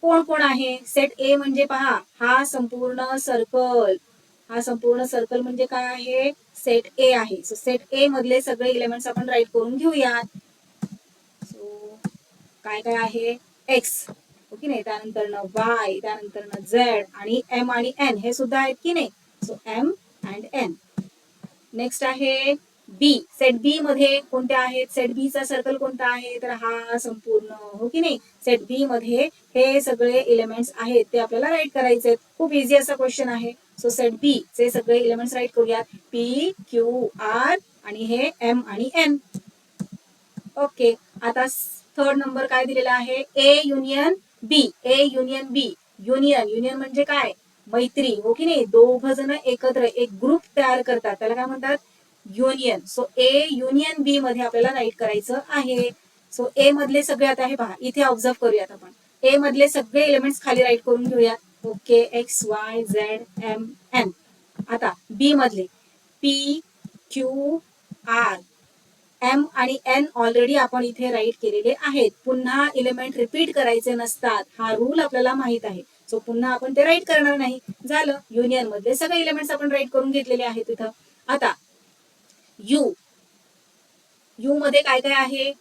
कोण कोण आहे, सेट ए म्हणजे पहा हा संपूर्ण सर्कल, हा संपूर्ण सर्कल म्हणजे काय आहे, सेट ए आहे. सो सेट ए मधले सगळे एलिमेंट्स आपण राईट करून घेऊयात. सो काय काय आहे, एक्स ओके नाही, त्यानंतर वाय, त्यानंतर झेड आणि एम आणि एन हे सुद्धा आहेत की नाही. So M and N. Next आहे बी. सेट बी मध्ये कोणते आहेत, सेट बी चा सर्कल कोणता आहे, तर हा संपूर्ण हो की नाही. सेट बी मध्ये हे सगळे एलिमेंट्स आहेत ते आपल्याला राईट करायचे आहेत. खूप इझी असा क्वेश्चन आहे. सो सेट बी चे सगळे एलिमेंट्स राईट करूयात, पी क्यू आर आणि हे एम आणि एन. ओके. आता थर्ड नंबर काय दिलेला आहे, A union B. A union B. Union, union म्हणजे काय, मैत्री हो की नाही. दोघ जण एकत्र एक ग्रुप तयार करतात त्याला काय म्हणतात, युनियन. सो ए युनियन बी मध्ये आपल्याला राईट करायचं आहे. सो ए मधले सगळे आता हे पहा इथे ऑब्झर्व करूयात आपण. ए मधले सगळे एलिमेंट्स खाली राईट करून घेऊयात. Okay, X Y Z M N. आता बी मधले पी क्यू आर एम आणि एन ऑलरेडी आपण इथे राईट केलेले आहेत. पुन्हा एलिमेंट रिपीट करायचे नसतात, हा रूल आपल्याला माहित आहे. सो पुन्हा आपण ते राईट करणार नाही. झालं, युनियन मधले सगळे एलिमेंट्स आपण राईट करून घेतलेले आहेत तिथं. आता यू. यू मध्ये काय काय आहे,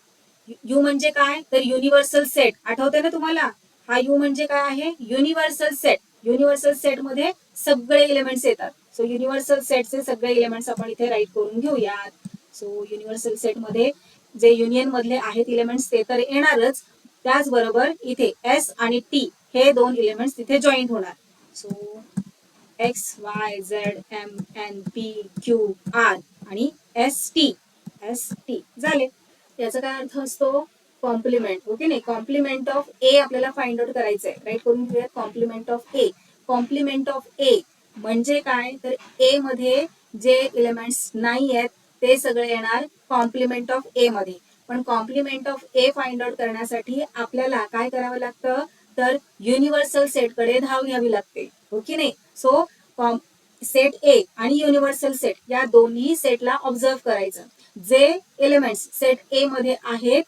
यू म्हणजे काय तर युनिव्हर्सल सेट. आठवते ना तुम्हाला, हा यू म्हणजे काय आहे, युनिव्हर्सल सेट. युनिव्हर्सल सेट मध्ये सगळे एलिमेंट्स येतात. सो युनिव्हर्सल सेटचे सगळे एलिमेंट्स आपण इथे राईट करून घेऊयात. सो युनिव्हर्सल सेट मध्ये जे युनियन मधले आहेत एलिमेंट्स ते तर येणारच, त्याचबरोबर इथे एस आणि टी हे दोन एलिमेंट्स तिथे जॉईंट होणार. So X Y Z M N P Q R आणि एस टी. एस टी झाले. याचा काय अर्थ असतो, कॉम्प्लिमेंट ओके नाही. कॉम्प्लिमेंट ऑफ ए आपल्याला फाइंड आउट करायचं आहे. राईट करून घेऊयात, complement of A. Complement of A म्हणजे काय तर ए मध्ये जे एलिमेंट्स नाही आहेत ते सगळे येणार कॉम्प्लिमेंट ऑफ ए मध्ये. पण complement of A find out करण्यासाठी आपल्याला काय करावं लागतं तर युनिव्हर्सल सेट कडे धाव घ्यावी लागते हो की नाही. सो सेट ए आणि युनिव्हर्सल सेट या दोन्ही सेटला ऑब्झर्व करायचं. जे एलिमेंट्स सेट ए मध्ये आहेत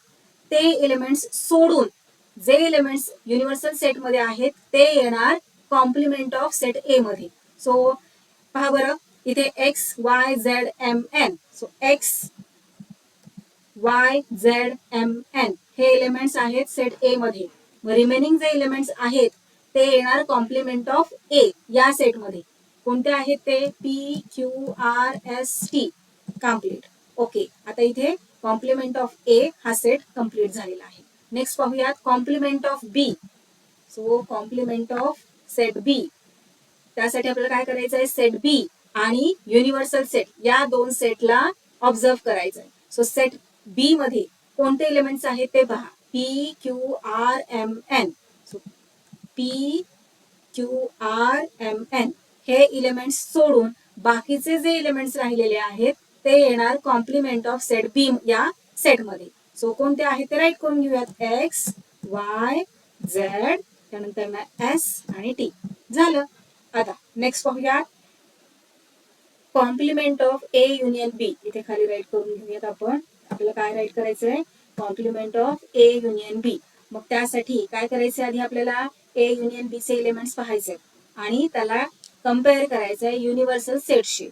ते एलिमेंट्स सोडून जे एलिमेंट्स युनिव्हर्सल सेट मध्ये आहेत ते येणार कॉम्प्लिमेंट ऑफ सेट ए मध्ये. सो पहा बरं इथे X Y Z M N. So X Y Z M N हे एलिमेंट्स आहेत सेट ए मध्ये. रिमेनिंग जे एलिमेंट्स आहेत ते येणार कॉम्प्लिमेंट ऑफ ए या सेट मध्ये. कोणते आहेत ते, P Q R S T. Complete. Okay, आता इथे कॉम्प्लिमेंट ऑफ ए हा सेट कम्प्लीट झालेला आहे. नेक्स्ट पाहूयात complement of B. So complement of set B, त्यासाठी आपल्याला काय करायचं आहे, सेट बी आणि युनिव्हर्सल सेट या दोन सेटला ऑब्झर्व करायचं आहे. सो सेट बी मध्ये कोणते एलिमेंट्स आहेत ते पहा, P Q R M N. So P Q R M N हे एलिमेंट्स सोडून बाकीचे जे एलिमेंट्स राहिलेले आहेत ते येणार कॉम्प्लिमेंट ऑफ सेट बी या सेट मध्ये. सो कोणते आहेत ते राईट करून घेऊयात, एक्स वाय झेड त्यानंतर एस आणि टी. झालं. आता नेक्स्ट पाहूयात कॉम्प्लिमेंट ऑफ ए युनियन बी. इथे खाली राईट करून घेऊयात आपण. आपल्याला काय राईट करायचंय, कॉम्प्लिमेंट ऑफ ए युनियन बी. मग त्यासाठी काय करायचं, आधी आपल्याला ए युनियन बी चे एलिमेंट्स पाहायचे आणि त्याला कम्पेअर करायचंय युनिव्हर्सल सेटशी.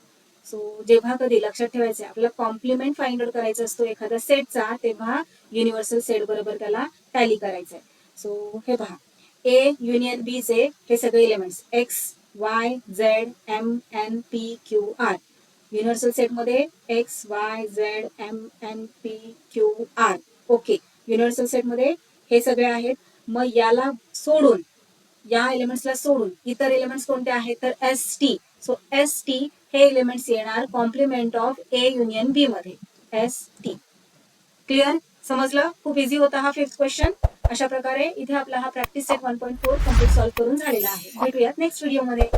सो जेव्हा कधी लक्षात ठेवायचं आपल्याला कॉम्प्लिमेंट फाइंड आउट करायचा असतो एखाद्या सेटचा, तेव्हा युनिव्हर्सल सेट बरोबर त्याला टॅली करायचं आहे. सो हे पहा, ए युनियन बी चे हे सगळे elements X Y Z M N P Q R. Universal set मध्ये X Y Z M N P Q R. Okay, universal set मध्ये हे सगळे आहेत. मग याला सोडून, या एलिमेंट्सला सोडून इतर एलिमेंट्स कोणते आहेत तर S T. So S T हे एलिमेंट्स येणार कॉम्प्लिमेंट ऑफ ए युनियन बी मध्ये, एस टी. क्लिअर? समजलं? खूप इझी होता हा 5th क्वेश्चन. अशा प्रकारे इथे आपला हा प्रॅक्टिस सेट 1.4 कम्प्लीट सॉल्व्ह करून झालेला आहे. भेटूयात नेक्स्ट व्हिडिओमध्ये.